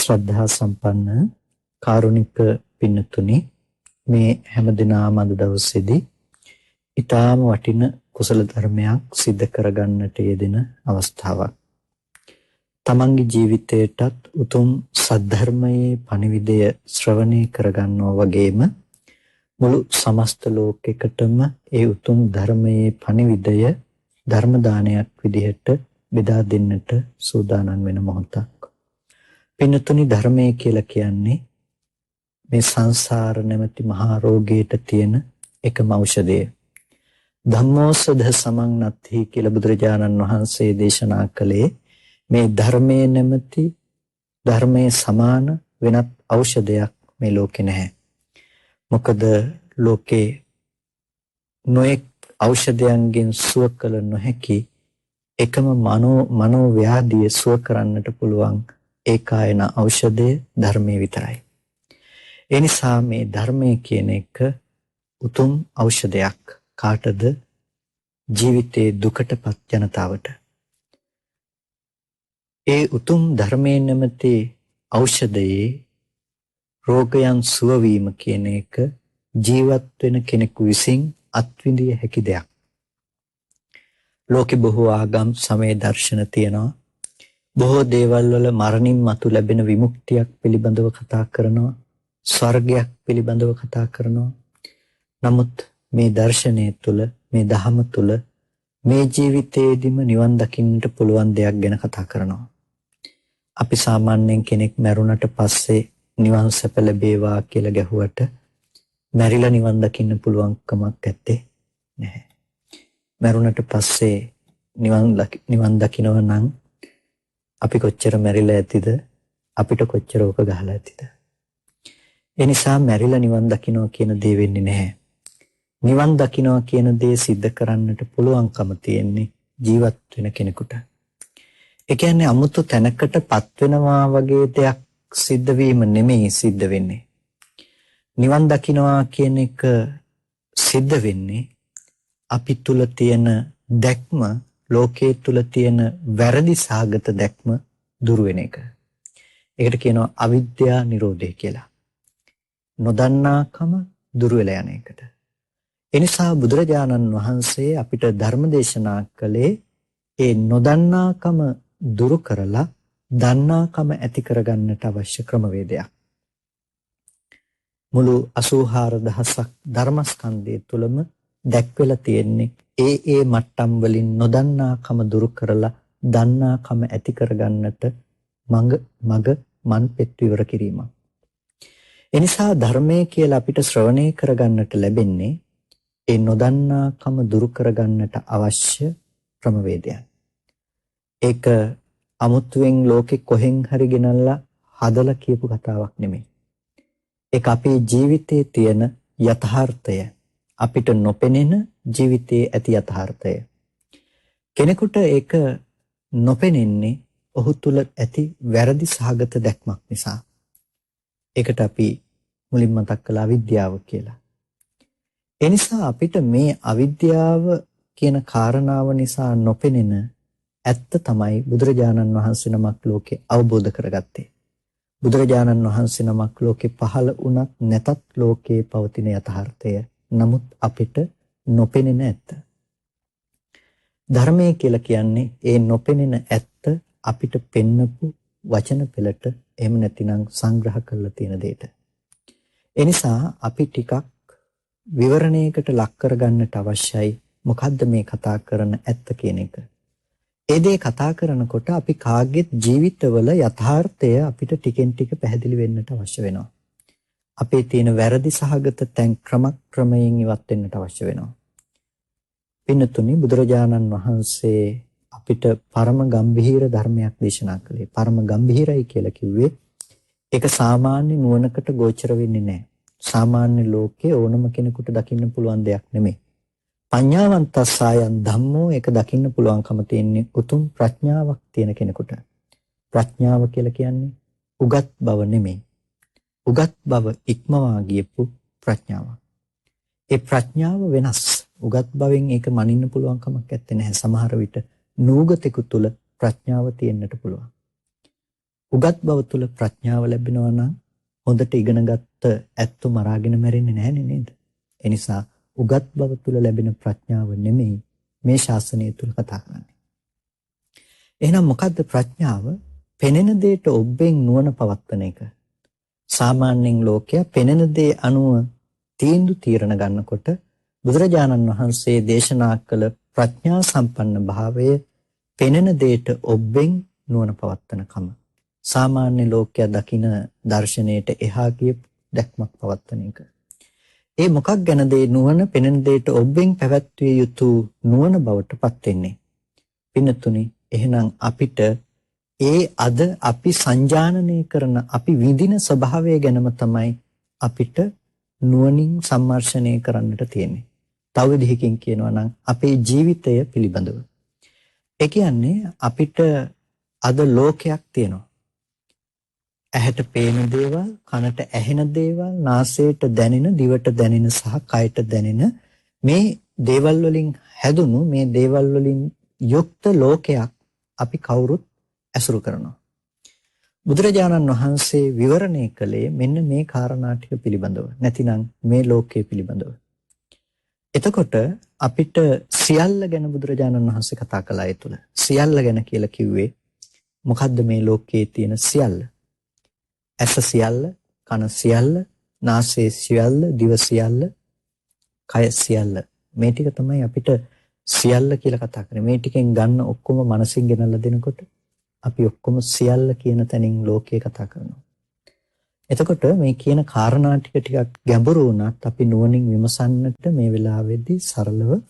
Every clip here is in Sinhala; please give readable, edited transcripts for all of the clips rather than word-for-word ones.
ශ්‍රද්ධා සම්පන්න කාරුණික පින්නතුනි, මේ හැමදිනම අද දවසේදී ඊටාම වටින කුසල ධර්මයක් සිද්ධ කරගන්නට යෙදෙන අවස්ථාවක්. තමන්ගේ ජීවිතයටත් උතුම් සද්ධර්මයේ පණිවිඩය ශ්‍රවණය කරගන්නවා වගේම මුළු සමස්ත ලෝකෙකටම ඒ උතුම් ධර්මයේ පණිවිඩය ධර්ම දානයක් විදිහට බෙදා දෙන්නට සූදානම් වෙන මොහොතක්. පින්නතුනි, ධර්මය කියලා කියන්නේ මේ සංසාර නැමැති මහා රෝගයට තියෙන එකම ඖෂධය. ධම්මෝසධ සමං නත්ථි කියලා බුදුරජාණන් වහන්සේ දේශනා කළේ මේ ධර්මයේ නැමැති ධර්මයේ සමාන වෙනත් ඖෂධයක් මේ ලෝකේ නැහැ. මොකද ලෝකේ නොඑක් ඖෂධයන්ගෙන් සුව කළ නොහැකි එකම මනෝ ව්‍යාධිය සුව කරන්නට පුළුවන් ඒකායන ඖෂධය ධර්මයේ විතරයි. ඒ නිසා මේ ධර්මය කියන එක උතුම් ඖෂධයක්. කාටද? ජීවිතේ දුකටපත් ජනතාවට. ඒ උතුම් ධර්මයේ නැමැති ඖෂධයේ රෝගයන් සුව වීම කියන එක ජීවත් වෙන කෙනෙකු විසින් අත්විඳිය හැකි දෙයක්. ලෝකේ බොහෝ ආගම් සමය දර්ශන තියෙනවා. බොහෝ දේවල් වල මරණින් මතු ලැබෙන විමුක්තියක් පිළිබඳව කතා කරනවා. ස්වර්ගයක් පිළිබඳව කතා කරනවා. නමුත් මේ දර්ශනය තුළ, මේ ධහම තුළ මේ ජීවිතයේදීම නිවන් දකින්නට පුළුවන් දෙයක් ගැන කතා කරනවා. අපි සාමාන්‍යයෙන් කෙනෙක් මැරුණට පස්සේ නිවන් සැප ලැබේවා කියලා ගැහුවට මැරිලා නිවන් දකින්න පුළුවන් කමක් නැත්තේ නැහැ. මැරුණට පස්සේ නිවන් දකින්නව නම් අපි කොච්චර මැරිලා ඇතිද? අපිට කොච්චර ඕක ගහලා ඇතිද? ඒ නිසා මැරිලා නිවන් දකින්නවා කියන දේ වෙන්නේ නැහැ. නිවන් දකින්නවා කියන දේ सिद्ध කරන්නට පුළුවන්කම තියෙන්නේ ජීවත් වෙන කෙනෙකුට. ඒ කියන්නේ 아무තු තැනකටපත් වෙනවා වගේ දෙයක් සිද්ධ වීම නෙමෙයි සිද්ධ වෙන්නේ. නිවන් දකින්නවා කියන එක සිද්ධ වෙන්නේ අපි තුල තියෙන දැක්ම, ලෝකයේ තුල තියෙන වැරදි සාගත දැක්ම දුර වෙන එක. ඒකට කියනවා අවිද්‍යා නිරෝධය කියලා. නොදන්නාකම දුර වෙලා යන එකට. ඒ නිසා බුදුරජාණන් වහන්සේ අපිට ධර්ම දේශනා කළේ ඒ නොදන්නාකම දුරු කරලා දන්නාකම ඇති කරගන්නට අවශ්‍ය ක්‍රමවේදයක්. මුළු 84000ක් ධර්මස්කන්ධය තුලම දැක්වෙලා තියෙන්නේ ඒ මට්ටම් වලින් නොදන්නාකම දුරු කරලා දන්නාකම ඇති කරගන්නට මඟ මන් පෙත් විවර කිරීම. එනිසා ධර්මයේ කියලා අපිට ශ්‍රවණය කරගන්නට ලැබෙන්නේ ඒ නොදන්නාකම දුරු කරගන්නට අවශ්‍ය ක්‍රමවේදයක්. ඒක අමුතුවෙන් ලෝකෙ කොහෙන් හරි ගෙනල්ලා හදලා කියපු කතාවක් නෙමෙයි. ඒක අපේ ජීවිතයේ තියෙන යථාර්ථය. අපිට නොපෙනෙන ජීවිතයේ ඇති යථාර්ථය. කෙනෙකුට ඒක නොපෙනෙන්නේ ඔහු තුල ඇති වැරදි සහගත දැක්මක් නිසා. ඒකට අපි මුලින් මතක් කළ අවිද්‍යාව කියලා. ඒ නිසා අපිට මේ අවිද්‍යාව කියන කාරණාව නිසා නොපෙනෙන ඇත්ත තමයි බුදුරජාණන් වහන්සේ නමක් ලෝකේ අවබෝධ කරගත්තේ. බුදුරජාණන් වහන්සේ නමක් ලෝකේ පහළ වුණත් නැතත් ලෝකේ පවතින යථාර්ථය. නමුත් අපිට නොපෙනෙන ඇත්ත. ධර්මය කියලා කියන්නේ ඒ නොපෙනෙන ඇත්ත අපිට පෙන්නපු වචන පෙළට, එහෙම නැතිනම් සංග්‍රහ කරලා තියෙන දෙයට. ඒ නිසා අපි ටිකක් විවරණයකට ලක් කරගන්නට අවශ්‍යයි. මොකද්ද මේ කතා කරන ඇත්ත කියන එක. ඒ දේ කතා කරනකොට අපි කාගේත් ජීවිතවල යථාර්ථය අපිට ටිකෙන් ටික පැහැදිලි වෙන්නට අවශ්‍ය වෙනවා. අපේ තියෙන වැරදි සහගත තැන් ක්‍රමයෙන් ඉවත් වෙන්නට අවශ්‍ය වෙනවා. පින්නතුනි, බුදුරජාණන් වහන්සේ අපිට පරම ගම්භීර ධර්මයක් දේශනා කළේ. පරම ගම්භීරයි කියලා කිව්වේ ඒක සාමාන්‍ය නුවණකට ගෝචර වෙන්නේ නැහැ. සාමාන්‍ය ලෝකයේ ඕනම කෙනෙකුට දකින්න පුළුවන් දෙයක් නෙමෙයි. පඤ්ඤාවන්තස්සයන් ධම්මෝ, ඒක දකින්න පුළුවන්කම තියෙන්නේ උතුම් ප්‍රඥාවක් තියෙන කෙනෙකුට. ප්‍රඥාව කියලා කියන්නේ උගත් බව නෙමෙයි. උගත් බව ඉක්මවා ගියපු ප්‍රඥාව. ඒ ප්‍රඥාව වෙනස්. උගත් බවෙන් ඒක මනින්න පුළුවන් කමක් නැත්තේ. සමහර විට නූගතෙකු තුල ප්‍රඥාව තියෙන්නට පුළුවන්. උගත් බව තුල ප්‍රඥාව ලැබෙනවා නම් හොඳට ඉගෙනගත්ත ඇත්තු මරාගෙන මැරෙන්නේ නැහැ නේද? ඒ නිසා උගත් බව තුල ලැබෙන ප්‍රඥාව නෙමෙයි මේ ශාසනය තුල කතා කරන්නේ. එහෙනම් මොකද්ද ප්‍රඥාව? පෙනෙන දෙයට ඔබෙන් නුවණ පවත්වන එක. සාමාන්‍යයෙන් ලෝකයා පෙනෙන දේ අනුව තීන්දුව తీරන ගන්නකොට බුදුරජාණන් වහන්සේ දේශනා කළ ප්‍රඥා සම්පන්න භාවය පෙනෙන දෙයට ඔබෙන් නුවණ පවත්වන කම. සාමාන්‍ය ලෝකයා දකින දර්ශනයට එහා ගිය දැක්මක් පවත්වන එක. ඒ මොකක් ගැනද ඒ නුවණ පෙනෙන දෙයට ඔබෙන් පැවැත්විය යුතු නුවණ බවට පත් වෙන්නේ. පින්නතුනි, එහෙනම් අපිට ඒ අද අපි සංජානනය කරන අපි විඳින ස්වභාවය ගැනම තමයි අපිට නුවණින් සම්මර්ෂණය කරන්නට තියෙන්නේ. තව විදිහකින් කියනවා නම් අපේ ජීවිතය පිළිබඳව. ඒ කියන්නේ අපිට අද ලෝකයක් තියෙනවා. ඇහැට පේන දේවල්, කනට ඇහෙන දේවල්, නාසයට දැනෙන, දිවට දැනෙන සහ කයට දැනෙන මේ දේවල් වලින් හැදුණු මේ දේවල් වලින් යුක්ත ලෝකයක් අපි කවුරුත් ඇසුරු කරනවා. බුදුරජාණන් වහන්සේ විවරණය කළේ මෙන්න මේ කාරණා ටික පිළිබඳව. නැතිනම් මේ ලෝකයේ පිළිබඳව. එතකොට අපිට සියල්ල ගැන බුදුරජාණන් වහන්සේ කතා කළා ඒ තුල. සියල්ල ගැන කියලා කිව්වේ මොකද්ද මේ ලෝකයේ තියෙන සියල්ල? ඇස සියල්ල, කන සියල්ල, නාසය සියල්ල, දිව සියල්ල, කය සියල්ල. මේ ටික තමයි අපිට සියල්ල කියලා කතා කරන්නේ. මේ ටිකෙන් ගන්න ඔක්කොම මනසින් ගෙනල්ලා දෙනකොට අපි ඔක්කොම සියල්ල කියන තැනින් ලෝකේ කතා කරනවා. එතකොට මේ කියන කාරණා ටිකක් ගැඹුරු වුණත් අපි නුවණින් විමසන්නට මේ වෙලාවේදී සරලව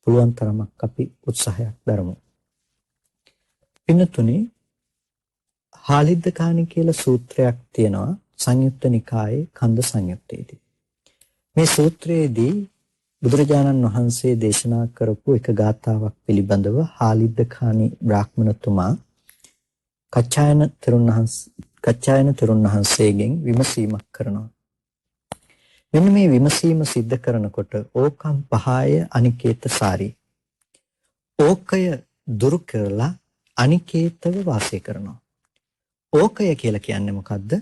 පුළුවන් තරමක් අපි උත්සාහයක් දරමු. පින්නතුනි, හාලිද්දකාණි කියලා සූත්‍රයක් තියෙනවා සංයුත්ත නිකායේ කන්ද සංයුත්තේදී. මේ සූත්‍රයේදී බුදුරජාණන් වහන්සේ දේශනා කරපු එක ගාථාවක් පිළිබඳව හාලිද්දකාණි බ්‍රාහ්මණතුමා කච්චායන තෙරුන් වහන්සේගෙන් විමසීමක් කරනවා. මෙන්න මේ විමසීම සිද්ධ කරනකොට ඕකම් පහය අනිකේත සාරි. ඕකය දුරු කරලා අනිකේතව වාසය කරනවා. ඕකය කියලා කියන්නේ මොකද්ද?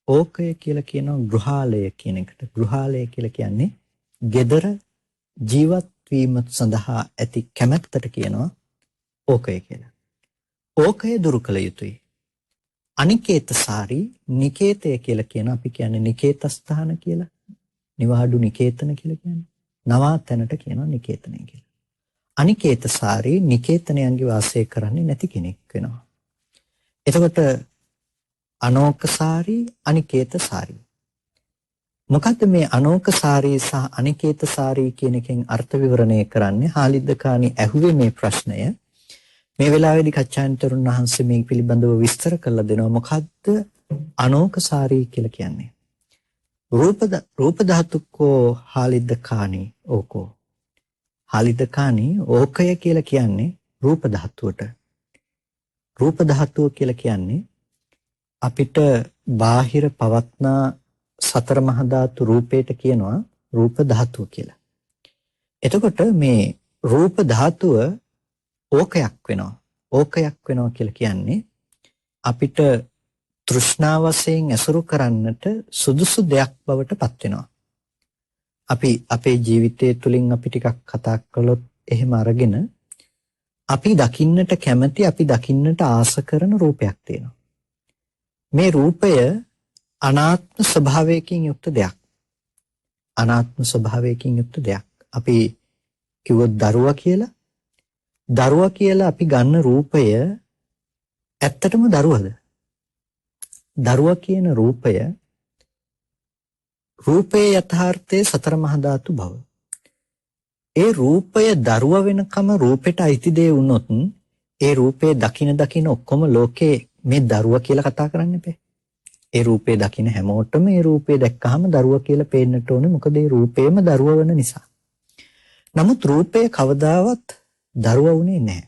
ඕකය කියලා කියනවා ගෘහාලය කියන එකට. ගෘහාලය කියලා කියන්නේ gedara ජීවත් වීම සඳහා ඇති කැමැත්තට කියනවා ඕකය කියලා. ඕකය දුරු කළ යුතුයි. අනිකේතසාරි නිකේතය කියලා කියන අපි කියන්නේ නිකේතස්ථාන කියලා. නිවාඩු නිකේතන කියලා කියන්නේ. නවාතැනට කියනවා නිකේතනය කියලා. අනිකේතසාරි නිකේතනයන්ගේ වාසය කරන්නේ නැති කෙනෙක් වෙනවා. එතකොට අනෝකසාරි අනිකේතසාරි. මොකද්ද මේ අනෝකසාරි සහ අනිකේතසාරි කියන එකෙන් අර්ථ විවරණය කරන්නේ? හාලිද්දකාණි ඇහුවේ මේ ප්‍රශ්නය. මේ වෙලාවේදී කච්චායන තෙරුන් වහන්සේ මේ පිළිබඳව විස්තර කරලා දෙනවා. මොකද්ද අනෝකසාරි කියලා කියන්නේ? රූප ධාතුකෝ හාලිද්දකාණි ඕකෝ. හාලිද්දකාණි ඕකය කියලා කියන්නේ රූප ධාතුවට. රූප ධාතුව කියලා කියන්නේ අපිට බාහිර පවත්නා සතර මහා ධාතු රූපයට කියනවා රූප ධාතුව කියලා. එතකොට මේ රූප ධාතුව ඕකයක් වෙනවා. ඕකයක් වෙනවා කියලා කියන්නේ අපිට තෘෂ්ණා වශයෙන් ඇසුරු කරන්නට සුදුසු දෙයක් බවට පත් වෙනවා. අපි අපේ ජීවිතය තුළින් අපි ටිකක් කතා කළොත් එහෙම අරගෙන අපි දකින්නට කැමති, අපි දකින්නට ආස කරන රූපයක් තියෙනවා. මේ රූපය අනාත්ම ස්වභාවයකින් යුක්ත දෙයක්. අනාත්ම ස්වභාවයකින් යුක්ත දෙයක්. අපි කිව්වොත් දරුවා කියලා අපි ගන්න රූපය ඇත්තටම දරුවද? දරුවා කියන රූපයේ යථාර්ථයේ සතර මහා ධාතු බව. ඒ රූපය දරුවා වෙනකම රූපෙට අයිති දේ වුණොත් ඒ රූපේ දකින ඔක්කොම ලෝකේ මේ දරුවා කියලා කතා කරන්න එපේ. ඒ රූපේ දකින හැමෝටම ඒ රූපේ දැක්කහම දරුවා කියලා පේන්නට ඕනේ. මොකද ඒ රූපේම දරුවා වෙන නිසා. නමුත් රූපය කවදාවත් දරුවා වුණේ නැහැ.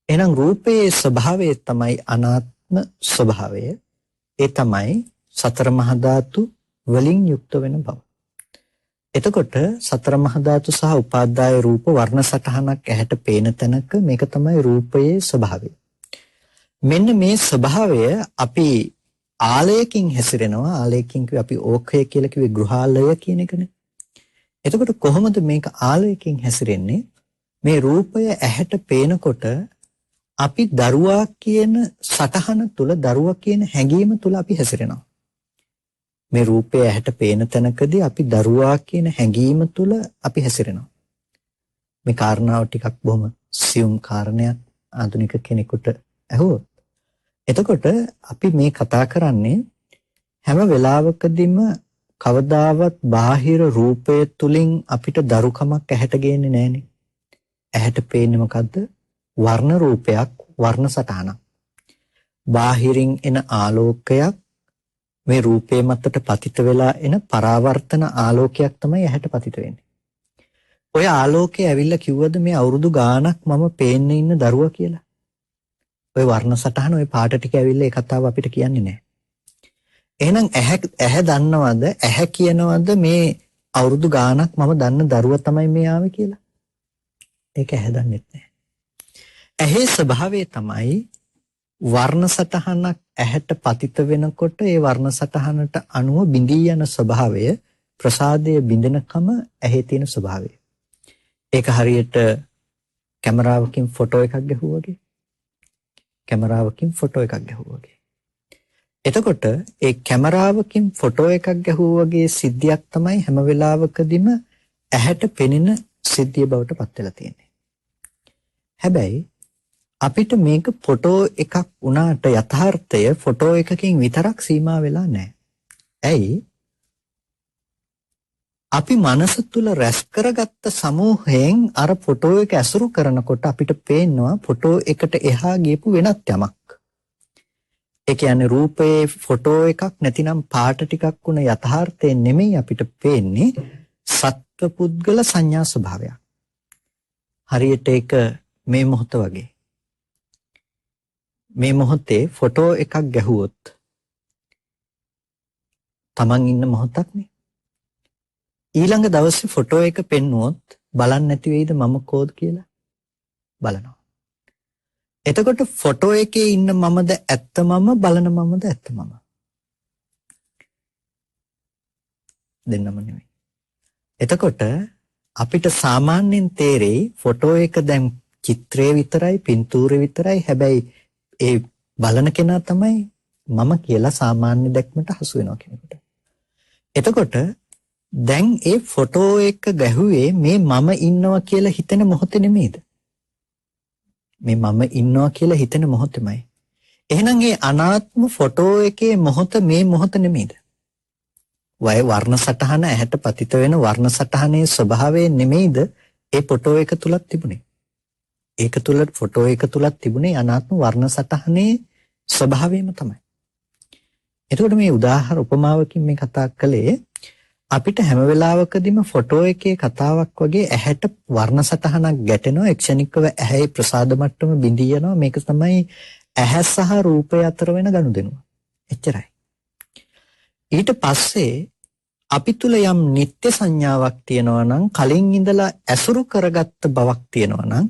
එහෙනම් රූපයේ ස්වභාවය තමයි අනාත්ම ස්වභාවය. ඒ තමයි සතර මහා ධාතු වලින් යුක්ත වෙන බව. එතකොට සතර මහා ධාතු සහ උපාදාය රූප වර්ණ සටහනක් ඇහැට පේන තැනක මේක තමයි රූපයේ ස්වභාවය. මෙන්න මේ ස්වභාවය අපි ආලයකින් හැසිරෙනවා. ආලයකින් කිව්වේ අපි ඕකය කියලා කිව්වේ ගෘහාලය කියන එකනේ. එතකොට කොහොමද මේක ආලයකින් හැසිරෙන්නේ? මේ රූපය ඇහැට පේනකොට අපි දරුවා කියන සටහන තුල, දරුවා කියන හැඟීම තුල අපි හැසිරෙනවා. මේ රූපය ඇහැට පේන තැනකදී අපි දරුවා කියන හැඟීම තුල අපි හැසිරෙනවා. මේ කාරණාව ටිකක් බොහොම සියුම් කාරණයක් ආධුනික කෙනෙකුට ඇහුවොත්. එතකොට අපි මේ කතා කරන්නේ හැම වෙලාවකදීම කවදාවත් බාහිර රූපය තුලින් අපිට දරුකමක් ඇහැට ගේන්නේ නැහනේ. ඇහැට පේන්නේ මොකද්ද? වර්ණ රූපයක්, වර්ණ සටහනක්. බාහිරින් එන ආලෝකයක් මේ රූපේ මතට පතිත වෙලා එන පරාවර්තන ආලෝකයක් තමයි ඇහැට පතිත වෙන්නේ. ඔය ආලෝකය ඇවිල්ලා කිව්වද මේ අවුරුදු ගාණක් මම පේන්න ඉන්න දරුවා කියලා? ඔය වර්ණ සටහන ඔය පාට ටික ඇවිල්ලා ඒ කතාව අපිට කියන්නේ නැහැ. එහෙනම් ඇහැ දන්නවද? ඇහැ කියනවද මේ අවුරුදු ගාණක් මම දන්න දරුවා තමයි මේ ආවේ කියලා? ඒක ඇහැ දන්නෙත් නැහැ. ඇහි ස්වභාවය තමයි වර්ණ සටහනක් ඇහැට පතිත වෙනකොට ඒ වර්ණ සටහනට අනුව බිඳී යන ස්වභාවය, ප්‍රසාදයේ බිඳෙනකම ඇහි තියෙන ස්වභාවය. ඒක හරියට කැමරාවකින් ෆොටෝ එකක් ගැහුවා වගේ. කැමරාවකින් ෆොටෝ එකක් ගැහුවා වගේ. එතකොට ඒ කැමරාවකින් ෆොටෝ එකක් ගැහුවා වගේ සිද්ධියක් තමයි හැම වෙලාවකදීම ඇහැට පෙනෙන සිද්ධිය බවට පත් වෙලා තියෙන්නේ. හැබැයි අපිට මේක ෆොටෝ එකක් වුණාට යථාර්ථය ෆොටෝ එකකින් විතරක් සීමා වෙලා නැහැ. ඇයි? අපි මනස තුල රැස් කරගත්ත සමූහයෙන් අර ෆොටෝ එක ඇසුරු කරනකොට අපිට පේනවා ෆොටෝ එකට එහා ගියපු වෙනත් යමක්. ඒ කියන්නේ රූපයේ ෆොටෝ එකක් නැතිනම් පාට ටිකක් වුණ යථාර්ථය නෙමෙයි අපිට පේන්නේ, සත්පුද්ගල සංඥා ස්වභාවයක්. හරියට ඒක මේ මොහොත වගේ. මේ මොහොතේ ෆොටෝ එකක් ගැහුවොත් Taman ඉන්න මොහොතක්නේ. ඊළඟ දවසේ ෆොටෝ එක පෙන්නුවොත් බලන්න නැති වෙයිද මම කෝද කියලා? බලනවා. එතකොට ෆොටෝ එකේ ඉන්න මමද ඇත්ත මම, බලන මමද ඇත්ත මම? දෙන්නම නෙමෙයි. එතකොට අපිට සාමාන්‍යයෙන් තේරෙයි ෆොටෝ එක දැන් චිත්‍රය විතරයි, පින්තූරය විතරයි. හැබැයි ඒ බලන කෙනා තමයි මම කියලා සාමාන්‍ය දැක්මට හසු වෙනවා කෙනෙකුට. එතකොට දැන් ඒ ෆොටෝ එක ගැහුවේ මේ මම ඉන්නවා කියලා හිතෙන මොහොතේ නෙමෙයිද? මේ මම ඉන්නවා කියලා හිතෙන මොහොතෙමයි. එහෙනම් ඒ අනාත්ම ෆොටෝ එකේ මොහොත මේ මොහොත නෙමෙයිද? වය වර්ණ සටහන ඇහැට පතිත වෙන වර්ණ සටහනේ ස්වභාවය නෙමෙයිද ඒ ෆොටෝ එක තුලත් තිබුණේ? ඒක තුල ෆොටෝ එක තුලත් තිබුණේ අනාත්ම වර්ණ සටහනේ ස්වභාවයම තමයි. එතකොට මේ උදාහරණ උපමාවකින් මේ කතා කළේ අපිට හැම වෙලාවකදීම ෆොටෝ එකේ කතාවක් වගේ ඇහැට වර්ණ සටහනක් ගැටෙනවා, ක්ෂණිකව ඇහැේ ප්‍රසාද මට්ටම බිඳී යනවා. මේක තමයි ඇහැ සහ රූපය අතර වෙන ගනුදෙනුව. එච්චරයි. ඊට පස්සේ අපි තුල යම් නිත්‍ය සංඥාවක් තියෙනවා නම්, කලින් ඉඳලා ඇසුරු කරගත්ත බවක් තියෙනවා නම්,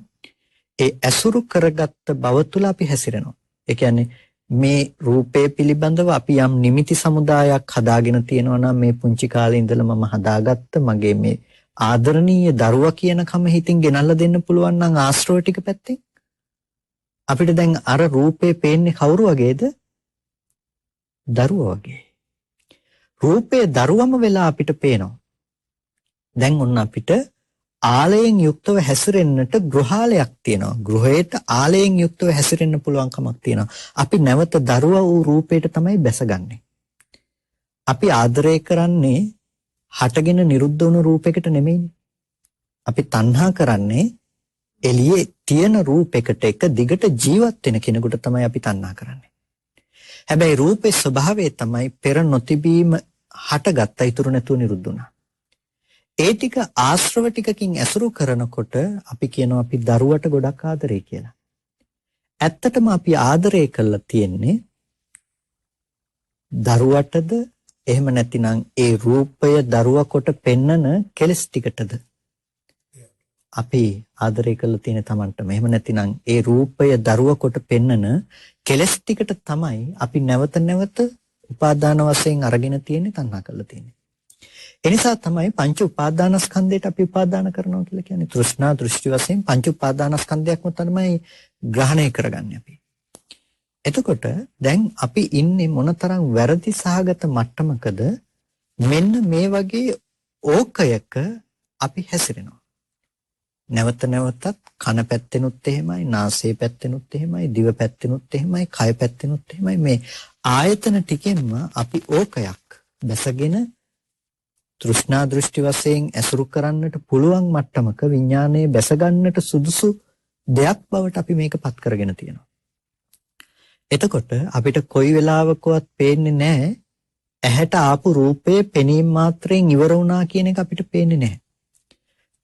ඒ ඇසුරු කරගත්ත බව තුල අපි හැසිරෙනවා. ඒ කියන්නේ මේ රූපය පිළිබඳව අපි යම් නිමිති සමුදායක් හදාගෙන තියෙනවා නම්, මේ පුංචි කාලේ ඉඳලා මම හදාගත්ත මගේ මේ ආදරණීය දරුවා කියන කම හිතින් ගෙනල්ලා දෙන්න පුළුවන් නම් ආශ්‍රව ටික පැත්තෙන් අපිට දැන් අර රූපේ පේන්නේ කවුරු වගේද? දරුවා වගේ. රූපේ දරුවම වෙලා අපිට පේනවා. දැන් ඔන්න අපිට ආලයෙන් යුක්තව හැසිරෙන්නට ගෘහාලයක් තියෙනවා. ගෘහයට ආලයෙන් යුක්තව හැසිරෙන්න පුළුවන් කමක් තියෙනවා. අපි නැවත දරුවා වූ රූපයට තමයි බැසගන්නේ. අපි ආදරය කරන්නේ හටගෙන නිරුද්ධ වුණු රූපයකට නෙමෙයිනේ. අපි තණ්හා කරන්නේ එළියේ තියෙන රූපයකට, එක දිගට ජීවත් වෙන කෙනෙකුට තමයි අපි තණ්හා කරන්නේ. හැබැයි රූපේ ස්වභාවය තමයි පෙර නොතිබීම හටගත්ත ඉතුරු නැතුව නිරුද්ධ වුණා. ඒ ටික ආශ්‍රව ටිකකින් ඇසුරු කරනකොට අපි කියනවා අපි දරුවට ගොඩක් ආදරේ කියලා. ඇත්තටම අපි ආදරය කරලා තියෙන්නේ දරුවටද එහෙම නැතිනම් ඒ රූපය දරුවා කොට පෙන්නන කෙලස් ටිකටද? අපි ආදරය කරලා තියෙන Tamanට. එහෙම නැතිනම් ඒ රූපය දරුව කොට පෙන්නන කෙලස් ටිකට තමයි අපි නැවත නැවත උපාදාන වශයෙන් අරගෙන තියෙන්නේ, තණ්හා කරලා තියෙන්නේ. එනිසා තමයි පංච උපාදානස්කන්ධයට අපි උපාදාන කරනවා කියලා කියන්නේ. තෘෂ්ණා දෘෂ්ටි වශයෙන් පංච උපාදානස්කන්ධයක්ම තමයි ග්‍රහණය කරගන්නේ අපි. එතකොට දැන් අපි ඉන්නේ මොනතරම් වැරදි සහගත මට්ටමකද? මෙන්න මේ වගේ ඕකයක අපි හැසිරෙනවා. නැවත නැවතත් කන පැත්තෙනුත් එහෙමයි, නාසය පැත්තෙනුත් එහෙමයි, දිව පැත්තෙනුත් එහෙමයි, කය පැත්තෙනුත් එහෙමයි. මේ ආයතන ටිකෙන්ම අපි ඕකයක් දැසගෙන තෘෂ්ණා දෘෂ්ටි වශයෙන් ඇසුරු කරන්නට පුළුවන් මට්ටමක විඥානයේ බැස ගන්නට සුදුසු දෙයක් බවට අපි මේකපත් කරගෙන තියෙනවා. එතකොට අපිට කොයි වෙලාවකවත් පේන්නේ නැහැ ඇහැට ආපු රූපේ පෙනීම මාත්‍රයෙන් ඉවර වුණා කියන එක අපිට පේන්නේ නැහැ.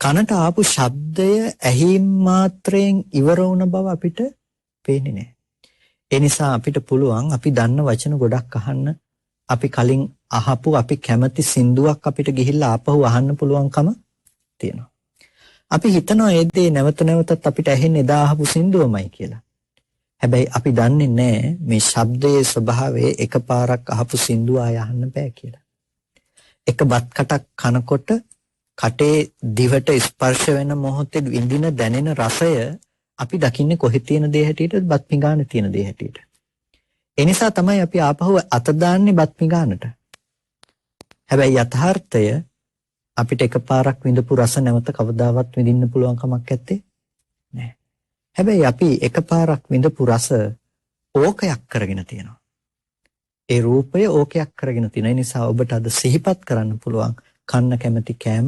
කනට ආපු ශබ්දය ඇහිීම මාත්‍රයෙන් ඉවර වුණ බව අපිට පේන්නේ නැහැ. ඒ නිසා අපිට පුළුවන් අපි දන්න වචන ගොඩක් අහන්න, අපි කලින් අහපු අපි කැමති සින්දුවක් අපිට ගිහිල්ලා ආපහු අහන්න පුළුවන්කම තියෙනවා. අපි හිතනවා ඒ දේ නැවත නැවතත් අපිට ඇහෙන්නේ එදා අහපු සින්දුවමයි කියලා. හැබැයි අපි දන්නේ නැහැ මේ ශබ්දයේ ස්වභාවය එකපාරක් අහපු සින්දුව ආය අහන්න බෑ කියලා. එක බත් කටක් කනකොට කටේ දිවට ස්පර්ශ වෙන මොහොතේ විඳින දැනෙන රසය අපි දකින්නේ කොහේ තියෙන දේ හැටියටද? බත් පිඟානේ තියෙන දේ හැටියට. ඒ නිසා තමයි අපි ආපහු අත දාන්නේ බත් පිඟානට. හැබැයි යථාර්ථය අපිට එකපාරක් විඳපු රස නැවත කවදාවත් විඳින්න පුළුවන් කමක් නැත්තේ නෑ. හැබැයි අපි එකපාරක් විඳපු රස ඕකයක් කරගෙන තියෙනවා. ඒ රූපය ඕකයක් කරගෙන තියෙන නිසා ඔබට අද සිහිපත් කරන්න පුළුවන් කන්න කැමති කෑම,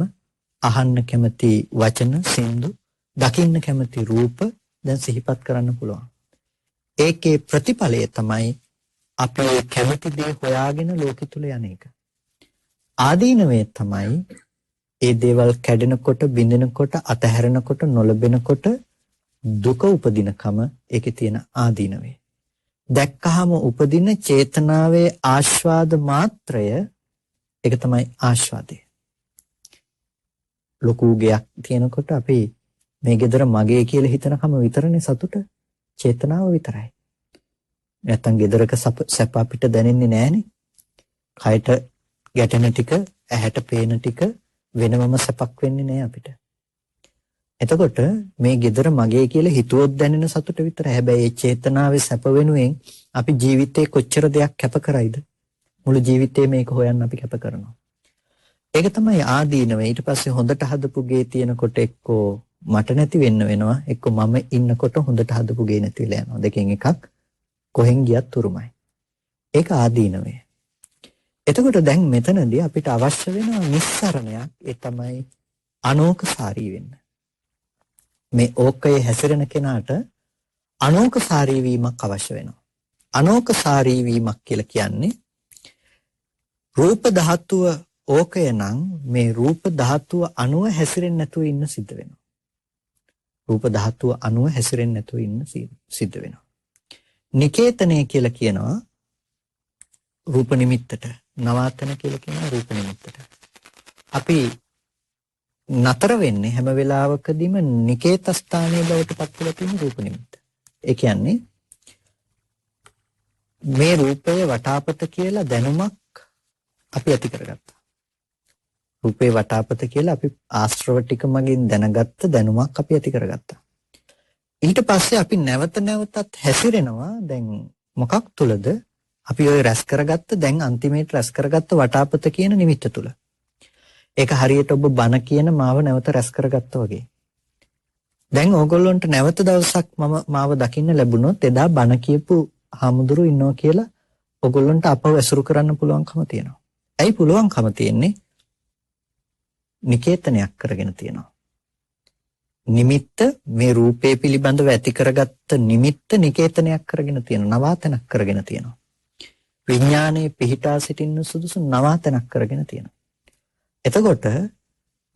අහන්න කැමති වචන, සින්දු, දකින්න කැමති රූප දැන් සිහිපත් කරන්න පුළුවන්. ඒකේ ප්‍රතිඵලය තමයි අපි කැමති දේ හොයාගෙන ලෝකෙ තුල යන එක. ආදීනවේ තමයි ඒ දේවල් කැඩෙනකොට, බිඳෙනකොට, අතහැරෙනකොට, නොලබෙනකොට දුක උපදිනකම ඒකේ තියෙන ආදීනවේ. දැක්කහම උපදින චේතනාවේ ආස්වාද මාත්‍රය ඒක තමයි ආස්වාදය. ලොකු ගයක් තියෙනකොට අපි මේ ගෙදර මගේ කියලා හිතනකම විතරනේ සතුට, චේතනාව විතරයි. නැත්තම් ගෙදරක සැප අපිට දැනෙන්නේ නැහනේ. කයට ගැටෙන ටික, ඇහැට පේන ටික වෙනමම සැපක් වෙන්නේ නැහැ අපිට. එතකොට මේ ගෙදර මගේ කියලා හිතුවොත් දැනෙන සතුට විතරයි. හැබැයි ඒ චේතනාවේ සැප වෙනුවෙන් අපි ජීවිතේ කොච්චර දෙයක් කැප කරයිද? මුළු ජීවිතේ මේක හොයන්න අපි කැප කරනවා. ඒක තමයි ආදීනව. ඊට පස්සේ හොඳට හදපු ගේ තියෙනකොට එක්කෝ මට නැති වෙන්න වෙනවා, එක්කෝ මම ඉන්නකොට හොඳට හදපු ගේ නැති වෙලා යනවා. දෙකෙන් එකක් කොහෙන් ගියත් උරුමයි. ඒක ආදීනවේ. එතකොට දැන් මෙතනදී අපිට අවශ්‍ය වෙන නිස්සරණයක්, ඒ තමයි අනෝකසාරී වෙන්න. මේ ඕකයේ හැසිරෙන කෙනාට අනෝකසාරී වීමක් අවශ්‍ය වෙනවා. අනෝකසාරී වීමක් කියලා කියන්නේ රූප ධාතුව ඕකය නම් මේ රූප ධාතුව අණුව හැසිරෙන්නේ නැතුව ඉන්න සිද්ධ වෙනවා. රූප ධාතුව අණුව හැසිරෙන්නේ නැතුව ඉන්න සිද්ධ වෙනවා. නිකේතනය කියලා කියනවා රූප නිමිත්තට. නවාතන කියලා කියනවා රූප නිමිත්තට. අපි නතර වෙන්නේ හැම වෙලාවකදීම නිකේත ස්ථානයේ බවට පත් වෙලා තියෙන රූප නිමිත්ත. ඒ කියන්නේ මේ රූපය වටාපත කියලා දැනුමක් අපි ඇති කරගත්තා. රූපේ වටාපත කියලා අපි ආශ්‍රව ටික මගින් දැනගත්ත දැනුමක් අපි ඇති කරගත්තා. ඊට පස්සේ අපි නැවත නැවතත් හැසිරෙනවා. දැන් මොකක් තුලද? අපි ওই රැස් කරගත්ත, දැන් අන්තිමේට රැස් කරගත්ත වටාපත කියන නිමිත්ත තුල. ඒක හරියට ඔබ බන කියන මාව නැවත රැස් කරගත්තා වගේ. දැන් ඕගොල්ලන්ට නැවත දවසක් මාව දකින්න ලැබුණොත් එදා බන කියපු හාමුදුරු ඉන්නවා කියලා ඕගොල්ලන්ට අපව ඇසුරු කරන්න පුළුවන්කම තියෙනවා. ඇයි පුළුවන්කම තියෙන්නේ? නිකේතනයක් කරගෙන තියෙනවා. නිමිත්ත, මේ රූපේ පිළිබඳව ඇති කරගත්ත නිමිත්ත නිකේතනයක් කරගෙන තියෙනවා. නවාතනක් කරගෙන තියෙනවා. විඥානයේ පිහිටා සිටින්න සුදුසු නවාතනක් කරගෙන තියෙනවා. එතකොට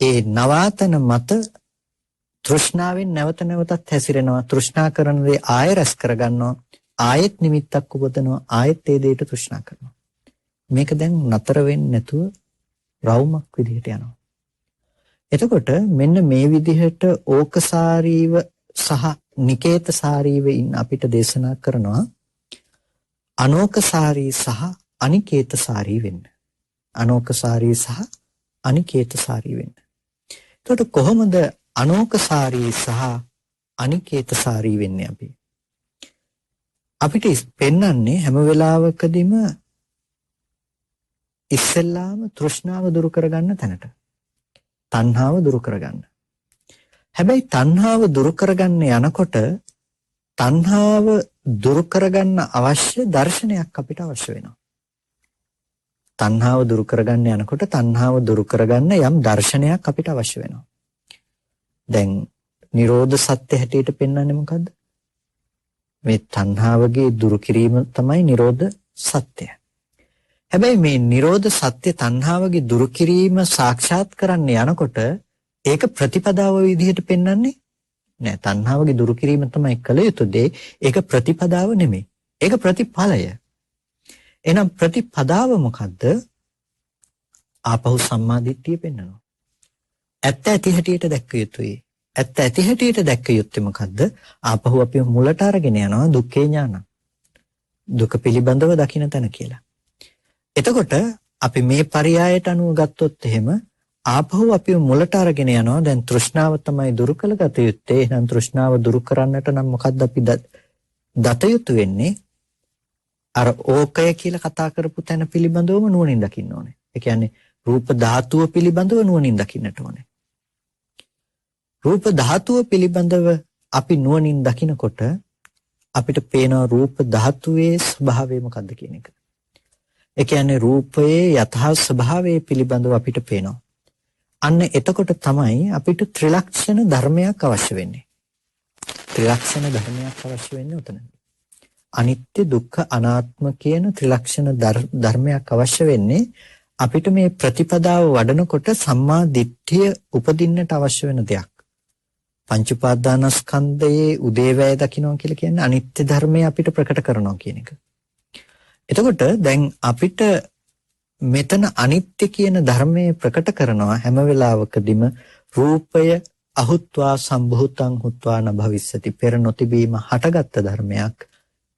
ඒ නවාතන මත තෘෂ්ණාවෙන් නැවත නැවතත් හැසිරෙනවා. තෘෂ්ණා කරන දේ ආය රැස් කරගන්නවා. ආයෙත් නිමිත්තක් උපදනවා. ආයෙත් ඒ දෙයට තෘෂ්ණා කරනවා. මේක දැන් නතර වෙන්නේ නැතුව රවුමක් විදිහට යනවා. එතකොට මෙන්න මේ විදිහට ඕකසාරීව සහ නිකේතසාරීව ඉන්න අපිට දේශනා කරනවා අනෝකසාරී සහ අනිකේතසාරී වෙන්න. අනෝකසාරී සහ අනිකේතසාරී වෙන්න. එතකොට කොහොමද අනෝකසාරී සහ අනිකේතසාරී වෙන්නේ අපි? අපිට පෙන්වන්නේ හැම වෙලාවකදීම ඉස්සෙල්ලාම තෘෂ්ණාව දුරු කරගන්න තැනට. තණ්හාව දුරු කරගන්න. හැබැයි තණ්හාව දුරු කරගන්න යනකොට තණ්හාව දුරු කරගන්න අවශ්‍ය දර්ශනයක් අපිට අවශ්‍ය වෙනවා. තණ්හාව දුරු කරගන්න යනකොට තණ්හාව දුරු කරගන්න යම් දර්ශනයක් අපිට අවශ්‍ය වෙනවා. දැන් නිරෝධ සත්‍ය හැටියට පෙන්වන්නේ මොකද්ද? මේ තණ්හාවගේ දුරු කිරීම තමයි නිරෝධ සත්‍ය. හැබැයි මේ නිරෝධ සත්‍ය තණ්හාවගේ දුරු කිරීම සාක්ෂාත් කරන්න යනකොට ඒක ප්‍රතිපදාව විදිහට පෙන්වන්නේ නෑ. තණ්හාවගේ දුරු කිරීම තමයි කළ යුතු දේ. ඒක ප්‍රතිපදාව නෙමෙයි. ඒක ප්‍රතිඵලය. එහෙනම් ප්‍රතිපදාව මොකද්ද? ආපහු සම්මාදිට්ඨිය පෙන්වනවා. ඇත්ත ඇති හැටියට දැක්ක යුතුයි. ඇත්ත ඇති හැටියට දැක්ක යුත්තේ මොකද්ද? ආපහු අපි මුලට අරගෙන යනවා දුක්ඛේ ඥාන. දුක පිළිබඳව දකින්න තැන කියලා. එතකොට අපි මේ පරයයට අනුව ගත්තොත් එහෙම ආපහු අපි මුලට අරගෙන යනවා. දැන් තෘෂ්ණාව තමයි දුරු කළගත යුත්තේ. එහෙනම් තෘෂ්ණාව දුරු කරන්නට නම් මොකද්ද අපි දත යුතු වෙන්නේ? අර ඕකය කියලා කතා කරපු තැන පිළිබඳවම නුවණින් දකින්න ඕනේ. ඒ කියන්නේ රූප ධාතුව පිළිබඳව නුවණින් දකින්නට ඕනේ. රූප ධාතුව පිළිබඳව අපි නුවණින් දකිනකොට අපිට පේනවා රූප ධාතුවේ ස්වභාවය මොකද්ද කියන එක. ඒ කියන්නේ රූපයේ යථා ස්වභාවය පිළිබඳව අපිට පේනවා. අන්න එතකොට තමයි අපිට ත්‍රිලක්ෂණ ධර්මයක් අවශ්‍ය වෙන්නේ. ත්‍රිලක්ෂණ ධර්මයක් අවශ්‍ය වෙන්නේ උතන. අනිත්‍ය දුක්ඛ අනාත්ම කියන ත්‍රිලක්ෂණ ධර්මයක් අවශ්‍ය වෙන්නේ අපිට මේ ප්‍රතිපදාව වඩනකොට සම්මා දිට්ඨිය උපදින්නට අවශ්‍ය වෙන දෙයක්. පංච උපාදානස්කන්ධයේ උදේවැය දකින්නවා කියලා කියන්නේ අනිත්‍ය ධර්මය අපිට ප්‍රකට කරනවා කියන එක. එතකොට දැන් අපිට මෙතන අනිත්‍ය කියන ධර්මයේ ප්‍රකට කරනවා හැම වෙලාවකදීම රූපය අහුත්වා සම්භූතං හුත්වා න භවිස්සති. පෙර නොතිබීම හටගත්ත ධර්මයක්.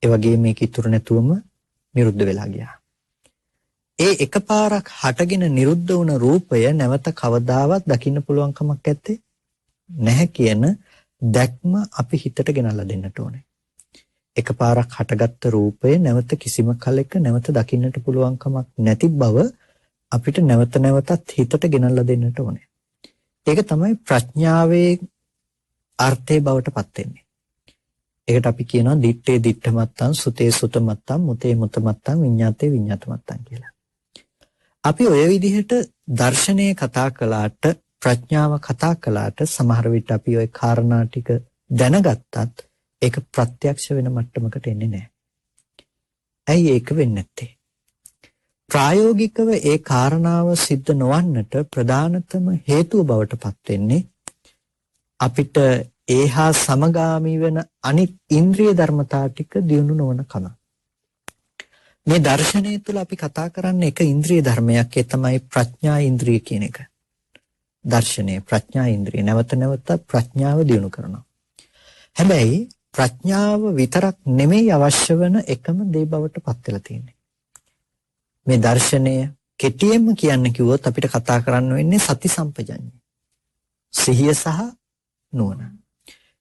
ඒ වගේම මේක ඉතුරු නැතුවම නිරුද්ධ වෙලා ගියා. ඒ එකපාරක් හටගෙන නිරුද්ධ වුණ රූපය නැවත කවදාවත් දකින්න පුළුවන් කමක් නැත්තේ නැහැ කියන දැක්ම අපි හිතට ගෙනල්ලා දෙන්නට ඕනේ. එකපාරක් හටගත්ත රූපය නැවත කිසිම කලෙක නැවත දකින්නට පුළුවන් කමක් නැති බව අපිට නැවත නැවතත් හිතට ගෙනල්ලා දෙන්නට ඕනේ. ඒක තමයි ප්‍රඥාවේ අර්ථය බවට පත් වෙන්නේ. ඒකට අපි කියනවා දිත්තේ දිත්තමත්තං සුතේ සුතමත්තං මුතේ මුතමත්තං විඤ්ඤාතේ විඤ්ඤාතමත්තං කියලා. අපි ඔය විදිහට දර්ශනය කතා කළාට ප්‍රඥාව කතා කළාට සමහර විට අපි ওই කාරණා ටික දැනගත්තත් ඒක ප්‍රත්‍යක්ෂ වෙන මට්ටමකට එන්නේ නැහැ. ඇයි ඒක වෙන්නේ නැත්තේ? ප්‍රායෝගිකව ඒ කාරණාව සිද්ධ නොවන්නට ප්‍රධානතම හේතුව බවට පත් වෙන්නේ අපිට ඒහා සමගාමී වෙන අනිත් ඉන්ද්‍රිය ධර්මතා ටික දියුණු නොවන කම. මේ දර්ශනය තුළ අපි කතා කරන්නේ එක ඉන්ද්‍රිය ධර්මයක්. ඒ තමයි ප්‍රඥා ඉන්ද්‍රිය කියන එක. දර්ශනය ප්‍රඥා ඉන්ද්‍රිය නැවත නැවත ප්‍රඥාව දියුණු කරනවා. හැබැයි ප්‍රඥාව විතරක් නෙමෙයි අවශ්‍ය වෙන එකම දේ බවට පත් වෙලා තියෙන්නේ. මේ දර්ශනය කෙටියෙන්ම කියන්න කිව්වොත් අපිට කතා කරන්න වෙන්නේ සති සම්පජඤ්ඤය. සිහිය සහ නුවණ.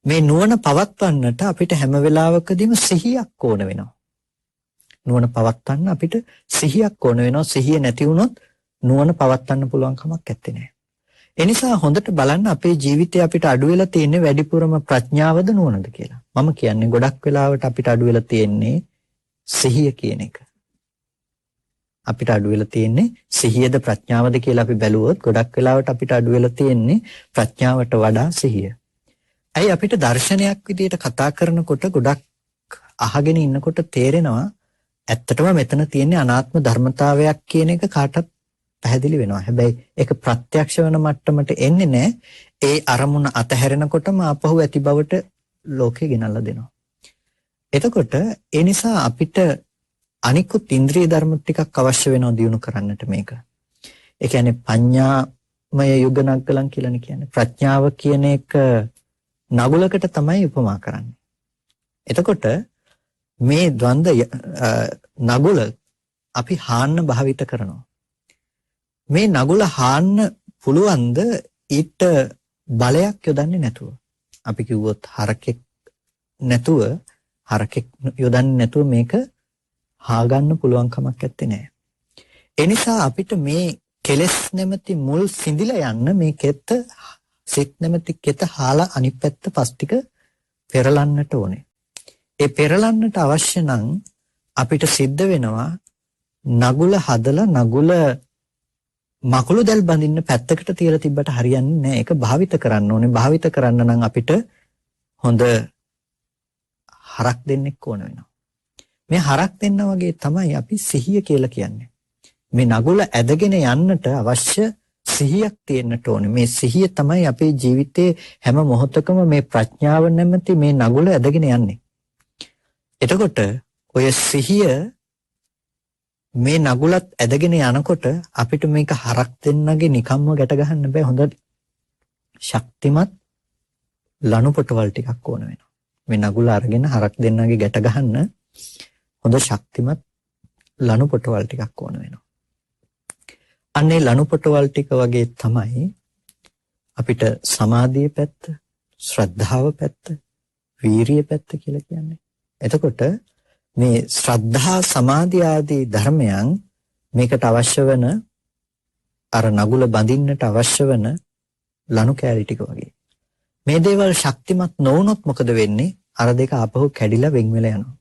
මේ නුවණ පවත්වන්නට අපිට හැම වෙලාවකදීම සිහියක් ඕන වෙනවා. නුවණ පවත්වන්න අපිට සිහියක් ඕන වෙනවා. සිහිය නැති වුණොත් නුවණ පවත්වන්න පුළුවන් කමක් නැත්තේ නෑ. ඒ නිසා හොඳට බලන්න අපේ ජීවිතේ අපිට අඩු වෙලා තියෙන්නේ වැඩිපුරම ප්‍රඥාවද නුවණද කියලා. මම කියන්නේ ගොඩක් වෙලාවට අපිට අඩු වෙලා තියෙන්නේ සිහිය කියන එක. අපිට අඩු වෙලා තියෙන්නේ සිහියද ප්‍රඥාවද කියලා අපි බැලුවොත් ගොඩක් වෙලාවට අපිට අඩු වෙලා තියෙන්නේ ප්‍රඥාවට වඩා සිහිය. ඇයි අපිට දර්ශනයක් විදියට කතා කරනකොට ගොඩක් අහගෙන ඉන්නකොට තේරෙනවා ඇත්තටම මෙතන තියෙන්නේ අනාත්ම ධර්මතාවයක් කියන එක කාටත් පැහැදිලි වෙනවා. හැබැයි ඒක ප්‍රත්‍යක්ෂ වෙන මට්ටමට එන්නේ නැහැ. ඒ අරමුණ අතහැරෙනකොටම ආපහු ඇති බවට ලෝකේ ගෙනල්ලා දෙනවා. එතකොට ඒ නිසා අපිට අනිකුත් ඉන්ද්‍රිය ධර්ම ටිකක් අවශ්‍ය වෙනවා දියුණු කරන්නට මේක. ඒ කියන්නේ පඤ්ඤා මය යුග නග්ගලන් කියලානේ කියන්නේ. ප්‍රඥාව කියන එක නගුලකට තමයි උපමා කරන්නේ. එතකොට මේ ද්වන්ද නගුල අපි හාන්න භාවිත කරනවා. මේ නගුල හාන්න පුළුවන්ද ඊට බලයක් යොදන්නේ නැතුව? අපි කිව්වොත් හරකෙක් යොදන්නේ නැතුව මේක හාගන්න පුළුවන් කමක් නැත්තේ නෑ. ඒ නිසා අපිට මේ කෙලස් නැමැති මුල් සිඳිලා යන්න මේ කෙත සිත් නැමැති කෙත හාලා අනිත් පැත්ත පස් ටික පෙරලන්නට ඕනේ. ඒ පෙරලන්නට අවශ්‍ය නම් අපිට සිද්ධ වෙනවා නගුල හදලා නගුල මකුළු දැල් බඳින්න පැත්තකට තියලා තිබ්බට හරියන්නේ නැහැ. ඒක භාවිත කරන්න ඕනේ. භාවිත කරන්න නම් අපිට හොඳ හරක් දෙන්නෙක් ඕන වෙනවා. මේ හරක් දෙන්න වගේ තමයි අපි සිහිය කියලා කියන්නේ. මේ නගුල ඇදගෙන යන්නට අවශ්‍ය සිහියක් තියෙන්නට ඕනේ. මේ සිහිය තමයි අපේ ජීවිතේ හැම මොහොතකම මේ ප්‍රඥාව නැමැති මේ නගුල ඇදගෙන යන්නේ. එතකොට ඔය සිහිය මේ නගුලත් ඇදගෙන යනකොට අපිට මේක හරක් දෙන්නගේ නිකම්ම ගැට ගහන්න බෑ. හොඳ ශක්තිමත් ලනුපොටවල් ටිකක් ඕන වෙනවා. මේ නගුල අරගෙන හරක් දෙන්නගේ ගැට ගහන්න හොඳ ශක්තිමත් ලනුපොටවල් ටිකක් ඕන වෙනවා. අන්නේ ලනුපොටවල් ටික වගේ තමයි අපිට සමාධිය පැත්ත, ශ්‍රද්ධාව පැත්ත, වීරිය පැත්ත කියලා කියන්නේ. එතකොට මේ ශ්‍රද්ධා සමාධි ආදී ධර්මයන් මේකට අවශ්‍ය වෙන අර නගුල බඳින්නට අවශ්‍ය වෙන ලනු කෑලි ටික වගේ. මේ දේවල් ශක්තිමත් නොවුනොත් මොකද වෙන්නේ? අර දෙක ආපහු කැඩිලා වෙන් වෙලා යනවා.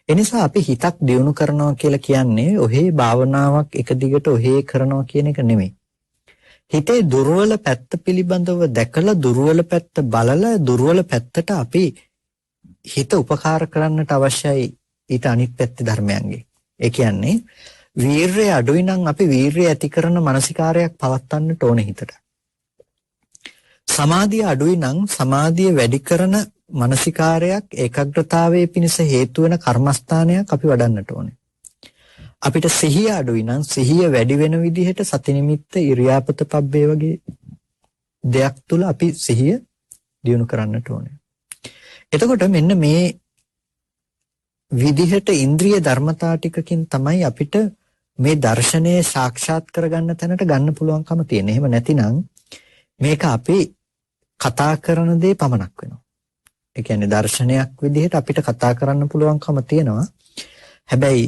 එනිසා අපි හිතක් දියුණු කරනවා කියලා කියන්නේ ඔහේ භාවනාවක් එක දිගට ඔහේ කරනවා කියන එක නෙමෙයි. හිතේ දුර්වල පැත්ත පිළිබඳව දැකලා දුර්වල පැත්ත බලලා දුර්වල පැත්තට අපි හිත උපකාර කරන්නට අවශ්‍යයි ඊට අනිත් පැත්තේ ධර්මයන්ගේ. ඒ කියන්නේ වීරිය අඩුයි නම් අපි වීරිය ඇති කරන මානසිකාරයක් පවත්වන්නට ඕනේ හිතට. සමාධිය අඩුයි නම් සමාධිය වැඩි කරන මානසිකාරයක් ඒකාග්‍රතාවයේ පිණිස හේතු වෙන කර්මස්ථානයක් අපි වඩන්නට ඕනේ. අපිට සිහිය අඩුයි නම් සිහිය වැඩි වෙන විදිහට සති නිමිත්ත ඉරියාපත පබ්බේ වගේ දෙයක් තුල අපි සිහිය දියුණු කරන්නට ඕනේ. එතකොට මෙන්න මේ විදිහට ඉන්ද්‍රිය ධර්මතා ටිකකින් තමයි අපිට මේ දර්ශනය සාක්ෂාත් කරගන්න තැනට ගන්න පුළුවන්කම තියෙන්නේ. එහෙම නැතිනම් මේක අපි කතා කරන දේ පමණක් වෙනවා. ඒ කියන්නේ දර්ශනයක් විදිහට අපිට කතා කරන්න පුළුවන්කම තියෙනවා. හැබැයි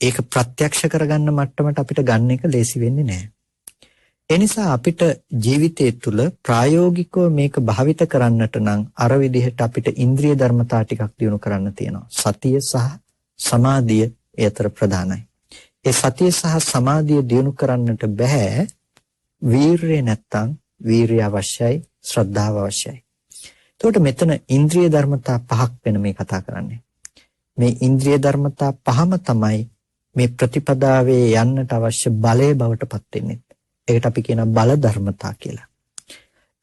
ඒක ප්‍රත්‍යක්ෂ කරගන්න මට්ටමට අපිට ගන්න එක ලේසි වෙන්නේ නැහැ. ඒ නිසා අපිට ජීවිතය තුළ ප්‍රායෝගිකව මේක භාවිත කරන්නට නම් අර විදිහට අපිට ඉන්ද්‍රිය ධර්මතා ටිකක් දියුණු කරන්න තියෙනවා. සතිය සහ සමාධිය ඒ අතර ප්‍රධානයි. ඒ සතිය සහ සමාධිය දියුණු කරන්නට බෑ වීරිය නැත්තම් වීරිය අවශ්‍යයි, ශ්‍රද්ධාව අවශ්‍යයි. එතකොට මෙතන ඉන්ද්‍රිය ධර්මතා පහක් වෙන මේ කතා කරන්නේ. මේ ඉන්ද්‍රිය ධර්මතා පහම තමයි මේ ප්‍රතිපදාවේ යන්නට අවශ්‍ය බලය බවට පත් වෙන්නේ. ඒකට අපි කියන බල ධර්මතා කියලා.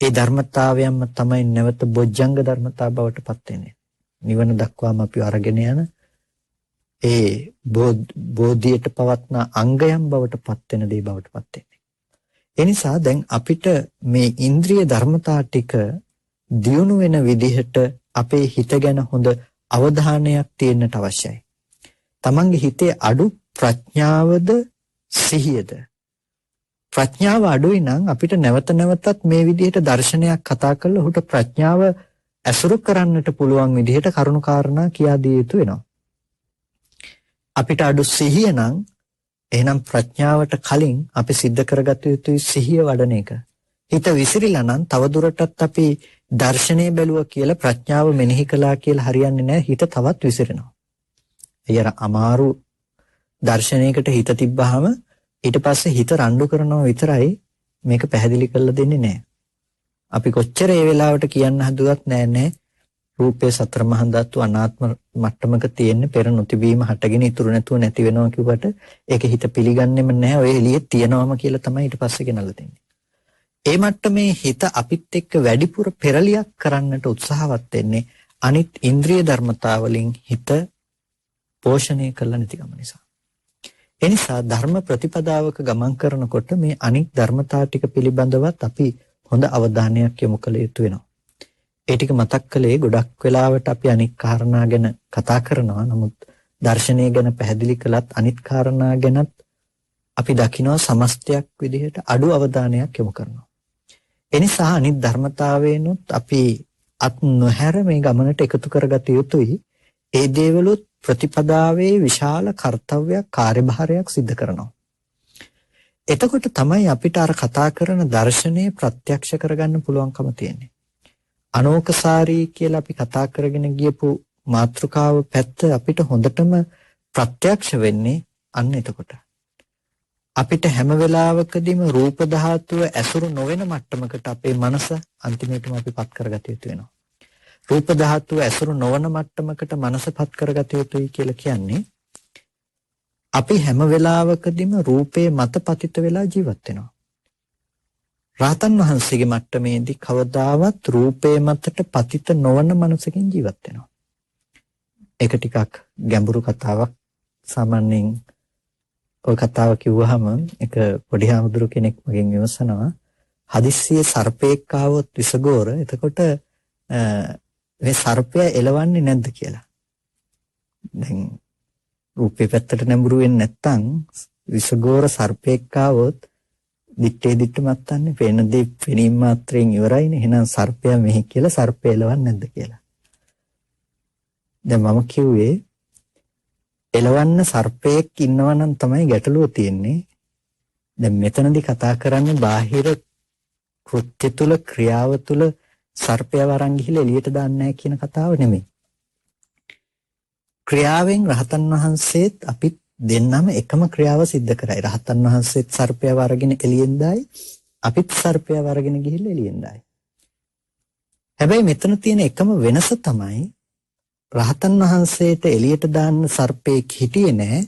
ඒ ධර්මතාවයන්ම තමයි නැවත බොජ්ජංග ධර්මතා බවට පත් වෙන්නේ. නිවන දක්වාම අපි අරගෙන යන ඒ බෝධියට පවත්න අංගයන් බවට පත් වෙන දේ බවට පත් වෙන්නේ. ඒ නිසා දැන් අපිට මේ ඉන්ද්‍රිය ධර්මතා ටික දියුණු වෙන විදිහට අපේ හිත ගැන හොඳ අවධානයක් තියෙන්නට අවශ්‍යයි. තමන්ගේ හිතේ අඩු ප්‍රඥාවද සිහියද? ප්‍රඥාව අඩුයි නම් අපිට නැවත නැවතත් මේ විදිහට දර්ශනයක් කතා කරලා ඔහුට ප්‍රඥාව ඇසුරු කරන්නට පුළුවන් විදිහට කරුණු කාරණා කියා දිය යුතු වෙනවා. අපිට අඩු සිහිය නම් එහෙනම් ප්‍රඥාවට කලින් අපි සිද්ධ කරගත යුතුයි සිහිය වඩන එක. හිත විසිරිලා නම් තවදුරටත් අපි දර්ශනය බැලුවා කියලා ප්‍රඥාව මෙනෙහි කළා කියලා හරියන්නේ නැහැ. හිත තවත් විසිරෙනවා. එයර අමාරු දර්ශනයකට හිත තිබ්බහම ඊට පස්සේ හිත රණ්ඩු කරනවා විතරයි මේක පැහැදිලි කරලා දෙන්නේ නැහැ. අපි කොච්චර ඒ වෙලාවට කියන්න හදුවත් නෑ රූපේ සතර මහා ධාතු අනාත්ම මට්ටමක තියෙන පෙර නොතිබීම හටගෙන ඉතුරු නැතුව නැති වෙනවා කිව්වට ඒක හිත පිළිගන්නෙම නැහැ. ඔය එළියේ තියනවාම කියලා තමයි ඊට පස්සේ ගෙනල්ලා දෙන්නේ. ඒ මට්ටමේ හිත අපිත් එක්ක වැඩිපුර පෙරලියක් කරන්නට උත්සාහවත් වෙන්නේ අනිත් ඉන්ද්‍රිය ධර්මතාවලින් හිත පෝෂණය කරලා නැතිකම නිසා. එනිසා ධර්ම ප්‍රතිපදාවක ගමන් කරනකොට මේ අනික් ධර්මතා ටික පිළිබඳවත් අපි හොඳ අවධානයක් යොමු කළ යුතු වෙනවා. ඒ ටික මතක් කළේ ගොඩක් වෙලාවට අපි අනික් කාරණා ගැන කතා කරනවා. නමුත් දර්ශනය ගැන පැහැදිලි කළත් අනිත් කාරණා ගැනත් අපි දකිනවා සමස්තයක් විදිහට අඩු අවධානයක් යොමු කරනවා. එනිසා අනිත් ධර්මතාවයනොත් අපි අත් නොහැර මේ ගමනට එකතු කරගත යුතුයි. ඒ දේවලුත් ප්‍රතිපදාවේ විශාල කාර්යයක් කාර්යභාරයක් සිද්ධ කරනවා. එතකොට තමයි අපිට අර කතා කරන දර්ශනය ප්‍රත්‍යක්ෂ කරගන්න පුළුවන්කම තියෙන්නේ. අනෝකසාරී කියලා අපි කතා කරගෙන ගියපු මාතෘකාව පැත්ත අපිට හොඳටම ප්‍රත්‍යක්ෂ වෙන්නේ අන්න එතකොට. අපිට හැම වෙලාවකදීම රූප ධාතුව ඇසුරු නොවන මට්ටමකට අපේ මනස අන්තිමේටම අපිපත් කරගත යුතු වෙනවා. රූප ධාතුව ඇසුරු නොවන මට්ටමකට මනසපත් කරගත යුතුයි කියලා කියන්නේ අපි හැම වෙලාවකදීම රූපේ මත පතිත වෙලා ජීවත් වෙනවා. රාතන් වහන්සේගේ මට්ටමේදී කවදාවත් රූපේ මතට පතිත නොවන මනසකින් ජීවත් වෙනවා. ඒක ටිකක් ගැඹුරු කතාවක්. සාමාන්‍යයෙන් ඔය කතාව කිව්වහම එක පොඩි හාමුදුරු කෙනෙක් මගෙන් විමසනවා හදිස්සියේ සර්පෙක් ආවොත් විසගෝර එතකොට මේ සර්පයා එලවන්නේ නැද්ද කියලා. දැන් රූපේ පැත්තට නැඹුරු වෙන්නේ නැත්තම් විසගෝර සර්පෙක් ආවොත් දිත්තේ දිත්ත මත්තන්නේ පේන දේ පෙනීම මාත්‍රයෙන් ඉවරයිනේ. එහෙනම් සර්පයා මෙහි කියලා සර්පය එලවන්නේ නැද්ද කියලා. දැන් මම කිව්වේ එලවන්න සර්පයෙක් ඉන්නවා නම් තමයි ගැටලුව තියෙන්නේ. දැන් මෙතනදී කතා කරන්නේ බාහිර කෘත්‍ය තුල ක්‍රියාව තුල සර්පයා වරන් ගිහිල්ලා එළියට දාන්නේ නැහැ කියන කතාව නෙමෙයි. ක්‍රියාවෙන් රහතන් වහන්සේත් අපිත් දෙන්නම එකම ක්‍රියාව සිද්ධ කරයි. රහතන් වහන්සේත් සර්පයා වරගෙන එළියෙන් දායි, අපිත් සර්පයා වරගෙන ගිහිල්ලා එළියෙන් දායි. හැබැයි මෙතන තියෙන එකම වෙනස තමයි රහතන් වහන්සේට එළියට දාන්න සර්පෙක් හිටියේ නෑ,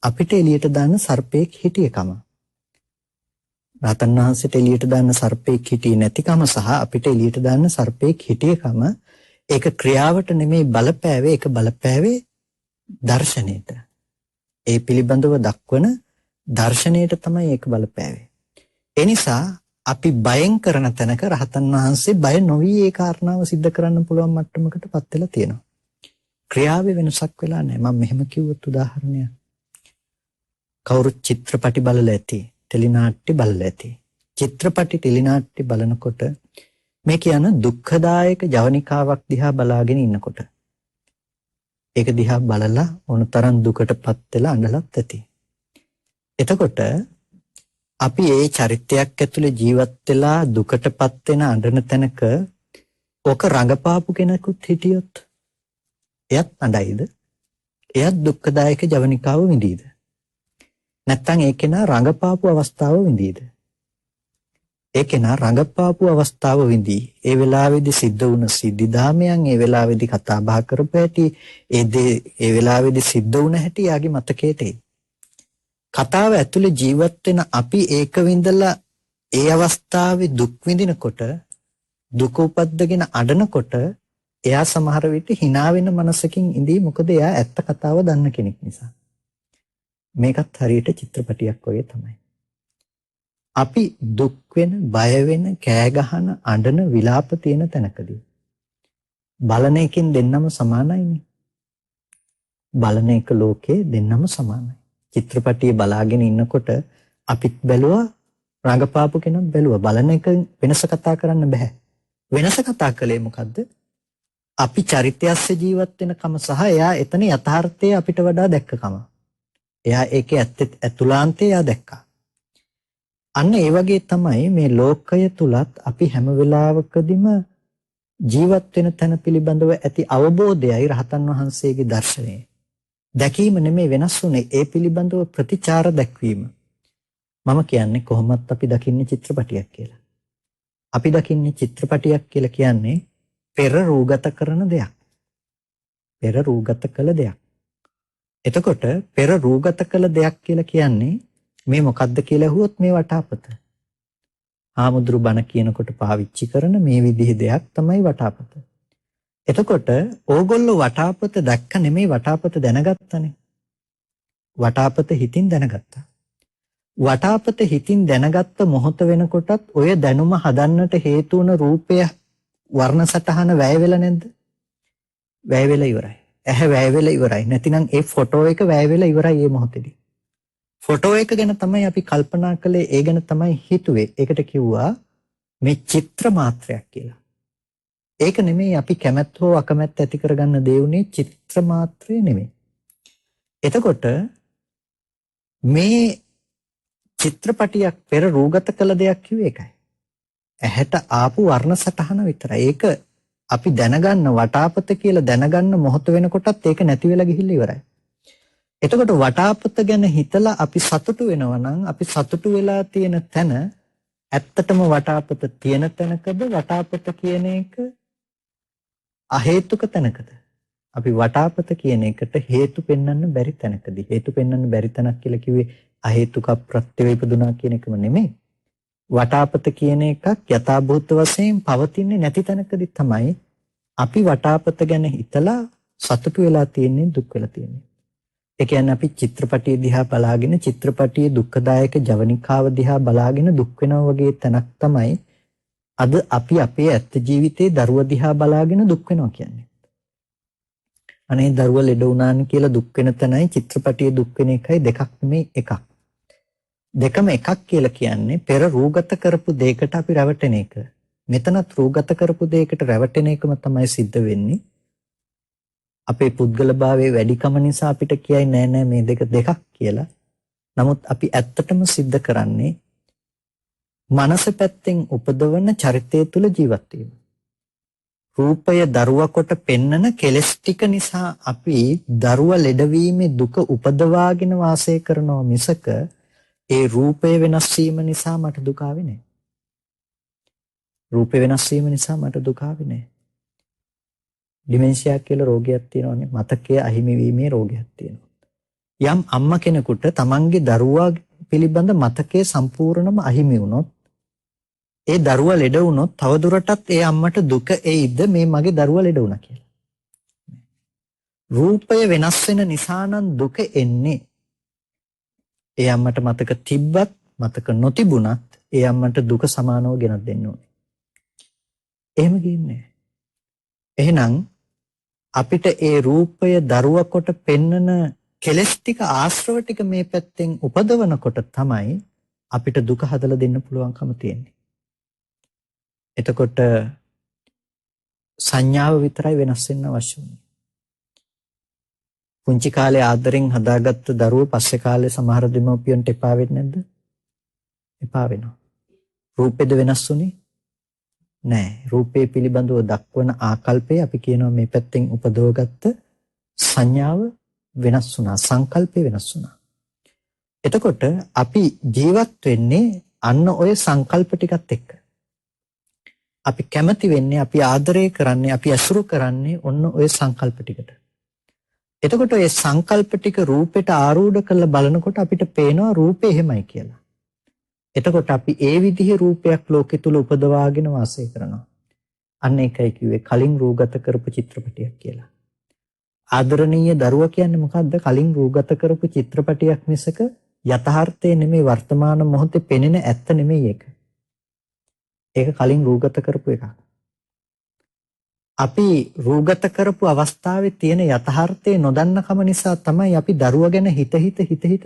අපිට එළියට දාන්න සර්පෙක් හිටියකම. රහතන් වහන්සේට එළියට දාන්න සර්පෙක් හිටියේ නැතිකම සහ අපිට එළියට දාන්න සර්පෙක් හිටියකම ඒක ක්‍රියාවට නෙමෙයි බලපෑවේ, ඒක බලපෑවේ දර්ශනයට. ඒ පිළිබඳව දක්වන දර්ශනයට තමයි ඒක බලපෑවේ. ඒ නිසා අපි බයෙන් කරන තැනක රහතන් වහන්සේ බය නොවි ඒ කාරණාව सिद्ध කරන්න පුළුවන් මට්ටමකටපත් වෙලා තියෙනවා. ක්‍රියාවේ වෙනසක් වෙලා නැහැ. මම මෙහෙම කිව්වොත් උදාහරණයක්. කවුරුත් චිත්‍රපටි බලලා ඇති, ටෙලිනාට්‍ය බලලා ඇති. චිත්‍රපටි ටෙලිනාට්‍ය බලනකොට මේ කියන දුක්ඛදායක ජවනිකාවක් දිහා බලාගෙන ඉන්නකොට ඒක දිහා බලලා ඕනතරම් දුකටපත් වෙලා අඬලත් ඇති. එතකොට අපි ඒ චරිතයක් ඇතුලේ ජීවත් වෙලා දුකටපත් වෙන අඬන තැනක ඔක රඟපාපු කෙනෙකුත් හිටියොත් එයත් අඬයිද? එයත් දුක්ඛදායක ජවනිකාව විඳීද? නැත්නම් ඒ කෙනා රඟපාපු අවස්ථාව විඳීද? ඒ කෙනා රඟපාපු අවස්ථාව විඳී. ඒ වෙලාවේදී සිද්ධ වුණ සිද්ධාමයන්, ඒ වෙලාවේදී කතා බහ කරපු හැටි, ඒ වෙලාවේදී සිද්ධ වුණ හැටි යාගේ මතකයට එයි. කතාව ඇතුලේ ජීවත් වෙන අපි ඒක විඳලා ඒ අවස්ථාවේ දුක් විඳිනකොට, දුක උපද්දගෙන අඬනකොට එයා සමහර විට hina වෙන මනසකින් ඉඳී. මොකද එයා ඇත්ත කතාව දන්න කෙනෙක් නිසා. මේකත් හරියට චිත්‍රපටියක් වගේ තමයි. අපි දුක් වෙන, බය වෙන, කෑ ගහන, අඬන, විලාප තියෙන තැනකදී බලන එකෙන් දෙන්නම සමානයිනේ. බලන එක ලෝකේ දෙන්නම සමානයි. චිත්‍රපටිය බලාගෙන ඉන්නකොට අපිත් බැලුවා, රඟපාපු කෙනෙක් බැලුවා. බලන එක වෙනස කතා කරන්න බෑ. වෙනස කතා කළේ මොකද්ද? අපි චරිතයස්සේ ජීවත් වෙන කම සහ එයා එතන යථාර්ථය අපිට වඩා දැක්කකම. එයා ඒකේ ඇතුළාන්තය එයා දැක්කා. අන්න ඒ වගේ තමයි මේ ලෝකය තුලත් අපි හැම වෙලාවකදීම ජීවත් වෙන තැන පිළිබඳව ඇති අවබෝධයයි රහතන් වහන්සේගේ දර්ශනය. දැකීම නෙමෙයි වෙනස් වුනේ, ඒ පිළිබඳව ප්‍රතිචාර දැක්වීම. මම කියන්නේ කොහොමත් අපි දකින්නේ චිත්‍රපටියක් කියලා. අපි දකින්නේ චිත්‍රපටියක් කියලා කියන්නේ පෙර රූගත කරන දෙයක්. පෙර රූගත කළ දෙයක්. එතකොට පෙර රූගත කළ දෙයක් කියලා කියන්නේ මේ මොකද්ද කියලා අහුවොත් මේ වටාපත. ආමුද්රු බණ කියනකොට පාවිච්චි කරන මේ විදිහේ දෙයක් තමයි වටාපත. එතකොට ඕගොල්ලෝ වටාපත දැක්ක නෙමෙයි වටාපත දැනගත්තනේ. වටාපත හිතින් දැනගත්තා. වටාපත හිතින් දැනගත්ත මොහොත වෙනකොටත් ඔය දැනුම හදන්නට හේතු වුණ රූපය වර්ණ සටහන වැය වෙලා නැද්ද? වැය වෙලා ඉවරයි. ඇහැ වැය වෙලා ඉවරයි. නැතිනම් ඒ ෆොටෝ එක වැය වෙලා ඉවරයි මේ මොහොතේදී. ෆොටෝ එක ගැන තමයි අපි කල්පනා කළේ, ඒ ගැන තමයි හිතුවේ. ඒකට කිව්වා මේ චිත්‍ර මාත්‍රයක් කියලා. ඒක නෙමෙයි අපි කැමැත්ත හෝ අකමැත්ත ඇති කරගන්න දේ උනේ චිත්‍ර මාත්‍රේ නෙමෙයි. එතකොට මේ චිත්‍රපටියක් පෙර රූගත කළ දෙයක් කිව්වේ ඒකයි. ඇහැට ආපු වර්ණ සටහන විතරයි. ඒක අපි දැනගන්න වටාපත කියලා දැනගන්න මොහොත වෙනකොටත් ඒක නැති වෙලා ගිහිල්ලා ඉවරයි. එතකොට වටාපත ගැන හිතලා අපි සතුටු වෙනවා නම් අපි සතුටු වෙලා තියෙන තැන ඇත්තටම වටාපත තියෙන තැනකද වටාපත කියන එක අහේතුක තැනකද? අපි වටාපත කියන එකට හේතු පෙන්වන්න බැරි තැනකදී. හේතු පෙන්වන්න බැරි තැනක් කියලා කිව්වේ අහේතුක ප්‍රත්‍යව ඉපදුනා කියන එකම නෙමෙයි. වටාපත කියන එකක් යථාභූත වශයෙන් පවතින්නේ නැති තැනකදී තමයි අපි වටාපත ගැන හිතලා සතුටු වෙලා තියෙන්නේ, දුක් වෙලා තියෙන්නේ. ඒ කියන්නේ අපි චිත්‍රපටිය දිහා බලාගෙන චිත්‍රපටියේ දුක්ඛදායක ජවනිකාව දිහා බලාගෙන දුක් වෙනවා වගේ තැනක් තමයි අද අපි අපේ ඇත්ත ජීවිතේ දරුවා දිහා බලාගෙන දුක් වෙනවා කියන්නේ. අනේ දරුවා ලෙඩ වුණානේ කියලා දුක් වෙන තැනයි චිත්‍රපටියේ දුක් වෙන එකයි දෙකක් නෙමෙයි එකක්. දෙකම එකක් කියලා කියන්නේ පෙර රූගත කරපු දෙයකට අපි රැවටෙන එක. මෙතනත් රූගත කරපු දෙයකට රැවටෙන එකම තමයි සිද්ධ වෙන්නේ. අපේ පුද්ගලභාවයේ වැඩිකම නිසා අපිට කියයි නෑ නෑ මේ දෙකක් කියලා. නමුත් අපි ඇත්තටම සිද්ධ කරන්නේ මනස පැත්තෙන් උපදවන චරිතය තුල ජීවත් වීම. රූපය දරුවා කොට පෙන්නන කෙලස් ටික නිසා අපි දරුවා ලෙඩවීමේ දුක උපදවාගෙන වාසය කරනවා මිසක ඒ රූපය වෙනස් වීම නිසා මට දුක ආවේ නෑ. රූපය වෙනස් වීම නිසා මට දුක ආවේ නෑ. ඩිමෙන්ෂියා කියලා රෝගයක් තියෙනවානේ, මතකයේ අහිමි වීමේ රෝගයක් තියෙනවා. යම් අම්මා කෙනෙකුට තමන්ගේ දරුවා පිළිබඳ මතකයේ සම්පූර්ණම අහිමි වුණොත්, ඒ දරුවා ලෙඩ වුණොත් තවදුරටත් ඒ අම්මට දුක එයිද මේ මගේ දරුවා ලෙඩ වුණා කියලා. රූපය වෙනස් වෙන නිසා නම් දුක එන්නේ. ඒ අම්මට මතක තිබ්බත් මතක නොතිබුණත් ඒ අම්මට දුක සමානව ගෙනත් දෙන්න ඕනේ. එහෙම ගින්නේ. එහෙනම් අපිට ඒ රූපය දරුවා කොට පෙන්නන කෙලස් ටික ආශ්‍රව ටික මේ පැත්තෙන් උපදවනකොට තමයි අපිට දුක හදලා දෙන්න පුළුවන්කම තියෙන්නේ. එතකොට සංඥාව විතරයි වෙනස් වෙන්න අවශ්‍ය වෙන්නේ. පුංචි කාලේ ආදරෙන් හදාගත්ත දරුවෝ පස්සේ කාලේ සමහර දෙමව්පියන්ට එපා වෙන්නේ නැද්ද? එපා වෙනවා. රූපෙද වෙනස් වුනේ? නෑ. රූපේ පිළිබඳව දක්වන ආකල්පය අපි කියනවා මේ පැත්තෙන් උපදවගත්ත සංඥාව වෙනස් වුණා, සංකල්පය වෙනස් වුණා. එතකොට අපි ජීවත් වෙන්නේ අන්න ඔය සංකල්ප ටිකත් එක්ක. අපි කැමති වෙන්නේ, අපි ආදරය කරන්නේ, අපි අසුරු කරන්නේ ඔන්න ඔය සංකල්ප ටිකට. එතකොට ඔය සංකල්ප ටික රූපෙට ආරූඪ කරලා බලනකොට අපිට පේනවා රූපේ එහෙමයි කියලා. එතකොට අපි ඒ විදිහේ රූපයක් ලෝකෙ තුල උපදවාගෙන වාසය කරනවා. අන්න ඒකයි කිව්වේ කලින් රූගත කරපු චිත්‍රපටියක් කියලා. ආදරණීය දරුවා කියන්නේ මොකද්ද? කලින් රූගත කරපු චිත්‍රපටියක් මිසක යථාර්ථය නෙමෙයි, වර්තමාන මොහොතේ පෙනෙන ඇත්ත නෙමෙයි ඒක. ඒක කලින් රූගත කරපු එකක්. අපි රූගත කරපු අවස්ථාවේ තියෙන යථාර්ථය නොදන්නකම නිසා තමයි අපි දරුවා ගැන හිත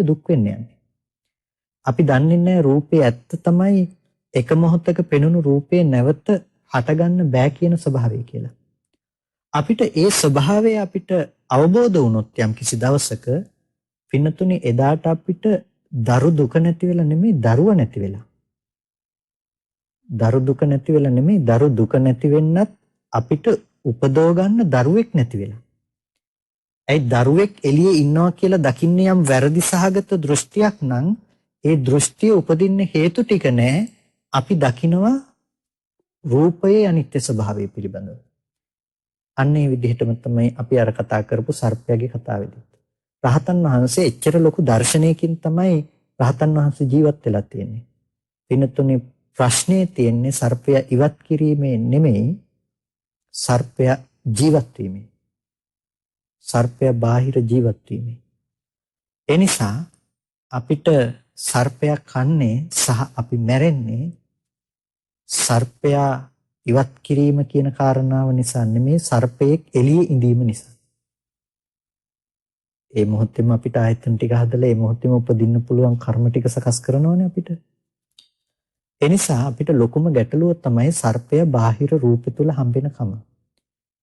දුක් වෙන්නේ යන්නේ. අපි දන්නේ නැහැ රූපේ ඇත්ත තමයි එක මොහොතක පෙනුණු රූපේ නැවත හටගන්න බෑ කියන ස්වභාවය කියලා. අපිට ඒ ස්වභාවය අපිට අවබෝධ වුණොත් යම් කිසි දවසක පින්නතුනි එදාට අපිට දරු දුක නැති වෙලා නෙමෙයි දරුවා නැති වෙලා. දරු දුක නැති වෙලා නෙමෙයි දරු දුක නැති වෙන්නත් අපිට උපදව ගන්න දරුවෙක් නැති වෙලා. ඒ දරුවෙක් එළියේ ඉන්නවා කියලා දකින්නේ යම් වැරදි සහගත දෘෂ්ටියක් නම් ඒ දෘෂ්ටිය උපදින්න හේතු ටික නැහැ. අපි දකිනවා රූපයේ අනිත්‍ය ස්වභාවය පිළිබඳව. අන්න ඒ විදිහටම තමයි අපි අර කතා කරපු සර්පයාගේ කතාවේදී. රහතන් වහන්සේ එච්චර ලොකු දර්ශනයකින් තමයි රහතන් වහන්සේ ජීවත් වෙලා තියෙන්නේ. පින්නතුනේ ප්‍රශ්නේ තියෙන්නේ සර්පයා ඉවත් කිරීමේ නෙමෙයි, සර්පයා ජීවත් වීමේ. සර්පයා බාහිර ජීවත් වීමේ. ඒ නිසා අපිට සර්පයා කන්නේ සහ අපි මැරෙන්නේ සර්පයා ඉවත් කිරීම කියන කාරණාව නිසා නෙමෙයි, සර්පයෙක් එළියේ ඉඳීම නිසා. ඒ මොහොතේම අපිට ආයතන ටික හදලා ඒ මොහොතේම උපදින්න පුළුවන් කර්ම ටික සකස් කරනවනේ අපිට. ඒ නිසා අපිට ලොකුම ගැටලුව තමයි සර්පය බාහිර රූපය තුල හම්බෙනකම.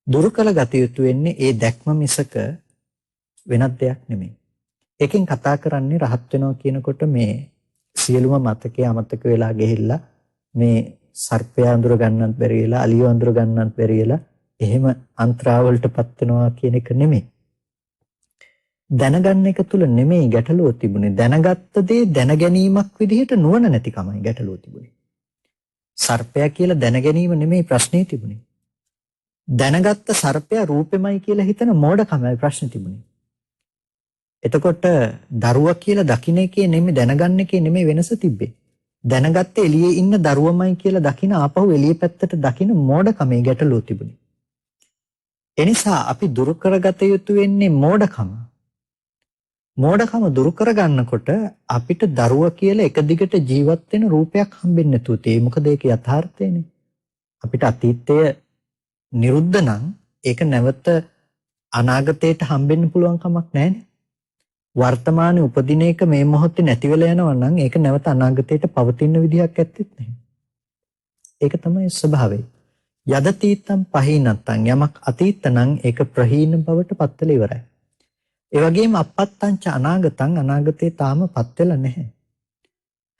දුරු කළ ගත යුතු වෙන්නේ ඒ දැක්ම මිසක වෙනත් දෙයක් නෙමෙයි. එකෙන් කතා කරන්නේ රහත් වෙනවා කියනකොට මේ සියලුම මතකයේ අමතක වෙලා ගිහිල්ලා මේ සර්පය අඳුර ගන්නත් බැරි වෙලා අලිය අඳුර ගන්නත් බැරි වෙලා එහෙම අන්තරාවලටපත් වෙනවා කියන එක නෙමෙයි. දැනගන්න එක තුල නෙමෙයි ගැටලුව තිබුණේ. දැනගත්ත දේ දැනගැනීමක් විදිහට නුවණ නැතිකමයි ගැටලුව තිබුණේ. සර්පයා කියලා දැනගැනීම නෙමෙයි ප්‍රශ්නේ තිබුණේ. දැනගත්ත සර්පයා රූපෙමයි කියලා හිතන මෝඩකමයි ප්‍රශ්නේ තිබුණේ. එතකොට දරුවා කියලා දකින්න එකේ නෙමෙයි දැනගන්න එකේ නෙමෙයි වෙනස තිබ්බේ. දැනගත්ත එළියේ ඉන්න දරුවමයි කියලා දකින ආපහු එළිය පැත්තට දකින මෝඩකමේ ගැටලුව තිබුණේ. එනිසා අපි දුරු කරගත යුතු වෙන්නේ මෝඩකම. මෝඩකම දුරු කරගන්නකොට අපිට දරුවා කියලා එක දිගට ජීවත් වෙන රූපයක් හම්බෙන්නේ නැතුව තියෙයි. මොකද ඒක යථාර්ථයනේ. අපිට අතීතය නිරුද්ධ නම් ඒක නැවත අනාගතයට හම්බෙන්න පුළුවන් කමක් නැහැනේ. වර්තමානයේ උපදින එක මේ මොහොතේ නැති වෙලා යනවා නම් ඒක නැවත අනාගතයට පවතින විදිහක් ඇත්තෙත් නැහැ. ඒක තමයි ස්වභාවය. යදතීතම් පහීනත්තම් යමක් අතීත නම් ඒක ප්‍රහීන බවට පත් වෙලා ඉවරයි. ඒ වගේම අපත්තංච අනාගතං අනාගතේ තාම පත් වෙලා නැහැ.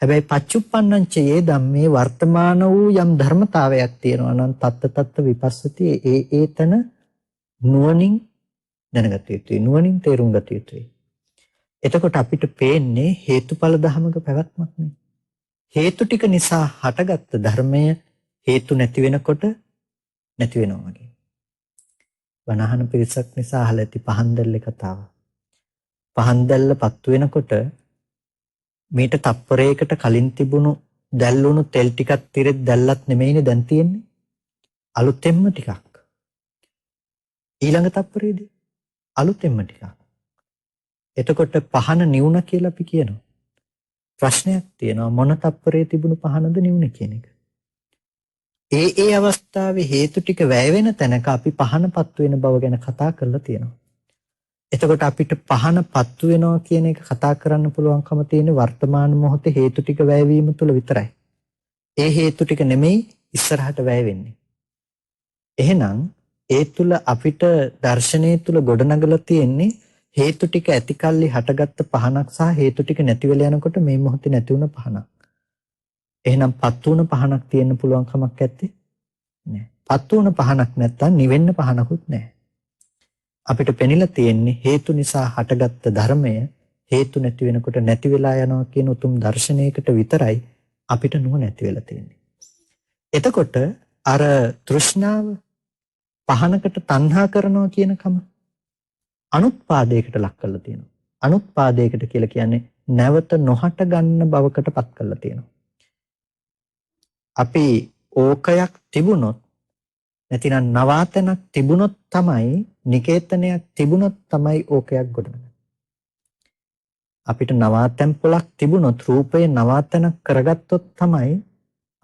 හැබැයි පච්චුප්පන්නංච යේ ධම්මේ වර්තමාන වූ යම් ධර්මතාවයක් තියෙනවා නම් තත්ත විපස්සති ඒතන නුවණින් දැනගත යුතුයි. නුවණින් තේරුම් ගත යුතුයි. එතකොට අපිට පේන්නේ හේතුඵල ධමක පැවැත්මක් නේ. හේතු ටික නිසා හටගත්ත ධර්මය හේතු නැති වෙනකොට නැති වෙනවා වගේ. වනහන පිරිසක් නිසා අහලා ඇති පහන් දැල්ලේ කතාව. පහන් දැල්ල පත්තු වෙනකොට මීට තප්පරයකට කලින් තිබුණු දැල්ලුණු තෙල් ටිකක් තිරෙත් දැල්ලත් නෙමෙයිනේ දැන් තියෙන්නේ. අලුතෙන්ම ටිකක්. ඊළඟ තප්පරේදී අලුතෙන්ම ටිකක්. එතකොට පහන නිවුණ කියලා අපි කියනවා. ප්‍රශ්නයක් තියෙනවා මොන තප්පරේ තිබුණු පහනද නිවුනේ කියන එක. ඒ අවස්ථාවේ හේතු ටික වැය වෙන තැනක අපි පහනපත් වෙන බව ගැන කතා කරලා තියෙනවා. එතකොට අපිට පහනපත් වෙනවා කියන එක කතා කරන්න පුළුවන්කම තියෙන වර්තමාන මොහොතේ හේතු ටික වැය වීම තුළ විතරයි. ඒ හේතු ටික නෙමෙයි ඉස්සරහට වැය වෙන්නේ. එහෙනම් ඒ තුළ අපිට දර්ශනයේ තුළ ගොඩනගලා තියෙන්නේ හේතු ටික ඇතිකල්ලි හටගත්ත පහනක් සහ හේතු ටික නැති වෙලා යනකොට මේ මොහොතේ නැති වුණ පහනක්. එහෙනම් පත් වුණ පහනක් තියෙන්න පුළුවන් කමක් නැත්තේ නෑ. පත් වුණ පහනක් නැත්තම් නිවෙන්න පහනකුත් නෑ. අපිට පෙනිලා තියෙන්නේ හේතු නිසා හටගත්ත ධර්මය හේතු නැති වෙනකොට නැති වෙලා යනවා කියන උතුම් දර්ශනයකට විතරයි අපිට නුවණ නැති වෙලා තියෙන්නේ. එතකොට අර තෘෂ්ණාව පහනකට තණ්හා කරනවා කියනකම අනුත්පාදයකට ලක් කරලා තියෙනවා. අනුත්පාදයකට කියලා කියන්නේ නැවත නොහට ගන්න බවකට පත් කරලා තියෙනවා. අපි ඕකයක් තිබුණොත් නැතිනම් නවාතනක් තිබුණොත් තමයි නිකේතනයක් තිබුණොත් තමයි ඕකයක් ගොඩනගන්නේ. අපිට නවාතැන් පොලක් තිබුණොත් රූපය නවාතනක් කරගත්තොත් තමයි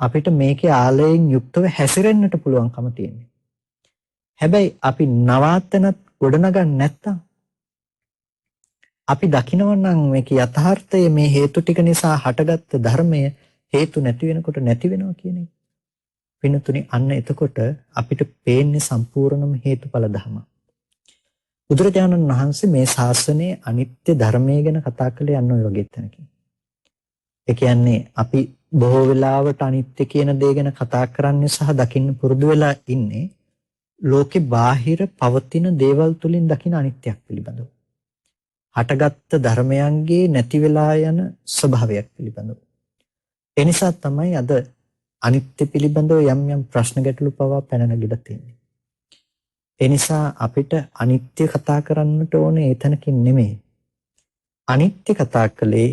අපිට මේකේ ආලයෙන් යුක්තව හැසිරෙන්නට පුළුවන්කම තියෙන්නේ. හැබැයි අපි නවාතනත් ගොඩනගන්නේ නැත්තම් අපි දකිනවා නම් මේක යථාර්ථය මේ හේතු ටික නිසා හටගත්ත ධර්මය හේතු නැති වෙනකොට නැති වෙනවා කියන එක. වෙනතුනි අන්න එතකොට අපිට පේන්නේ සම්පූර්ණම හේතුඵල ධර්ම. බුදුරජාණන් වහන්සේ මේ ශාසනයේ අනිත්‍ය ධර්මය ගැන කතා කළේ යන්න ඔය වගේ තැනකින්. ඒ කියන්නේ අපි බොහෝ වෙලාවට අනිත්‍ය කියන දේ ගැන කතා කරන්නේ සහ දකින්න පුරුදු වෙලා ඉන්නේ ලෝකේ බාහිර පවතින දේවල් තුලින් දකින අනිත්‍යයක් පිළිබඳව. හටගත්ත ධර්මයන්ගේ නැති වෙලා යන ස්වභාවයක් පිළිබඳව. ඒ නිසා තමයි අද අනිත්‍ය පිළිබඳව යම් යම් ප්‍රශ්න ගැටලු පවා පැන නැගිලා තියෙන්නේ. ඒ නිසා අපිට අනිත්‍ය කතා කරන්නට ඕනේ ඒ තැනකින් නෙමෙයි. අනිත්‍ය කතා කළේ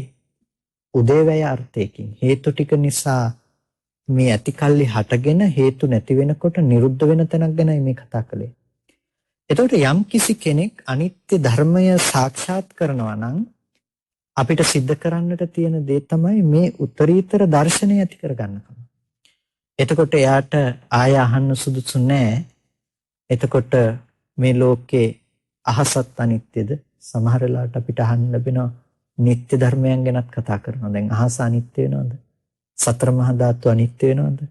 උදේවැය අර්ථයකින්. හේතු ටික නිසා මේ ඇතිකල්ලි හටගෙන හේතු නැති වෙනකොට නිරුද්ධ වෙන තැනක් ගැනයි මේ කතා කළේ. එතකොට යම් කිසි කෙනෙක් අනිත්‍ය ධර්මය සාක්ෂාත් කරනවා නම් අපිට සිද්ධ කරන්නට තියෙන දේ තමයි මේ උත්තරීතර දර්ශනය ඇති කරගන්නකම. එතකොට එයාට ආය අහන්න සුදුසු නැහැ. එතකොට මේ ලෝකේ අහසත් අනිත්‍යද? සමහර වෙලාවට අපිට අහන්න ලැබෙනවා නිත්‍ය ධර්මයන් ගැනත් කතා කරනවා. දැන් අහස අනිත්‍ය වෙනවද? සතර මහා ධාතු අනිත්‍ය වෙනවද?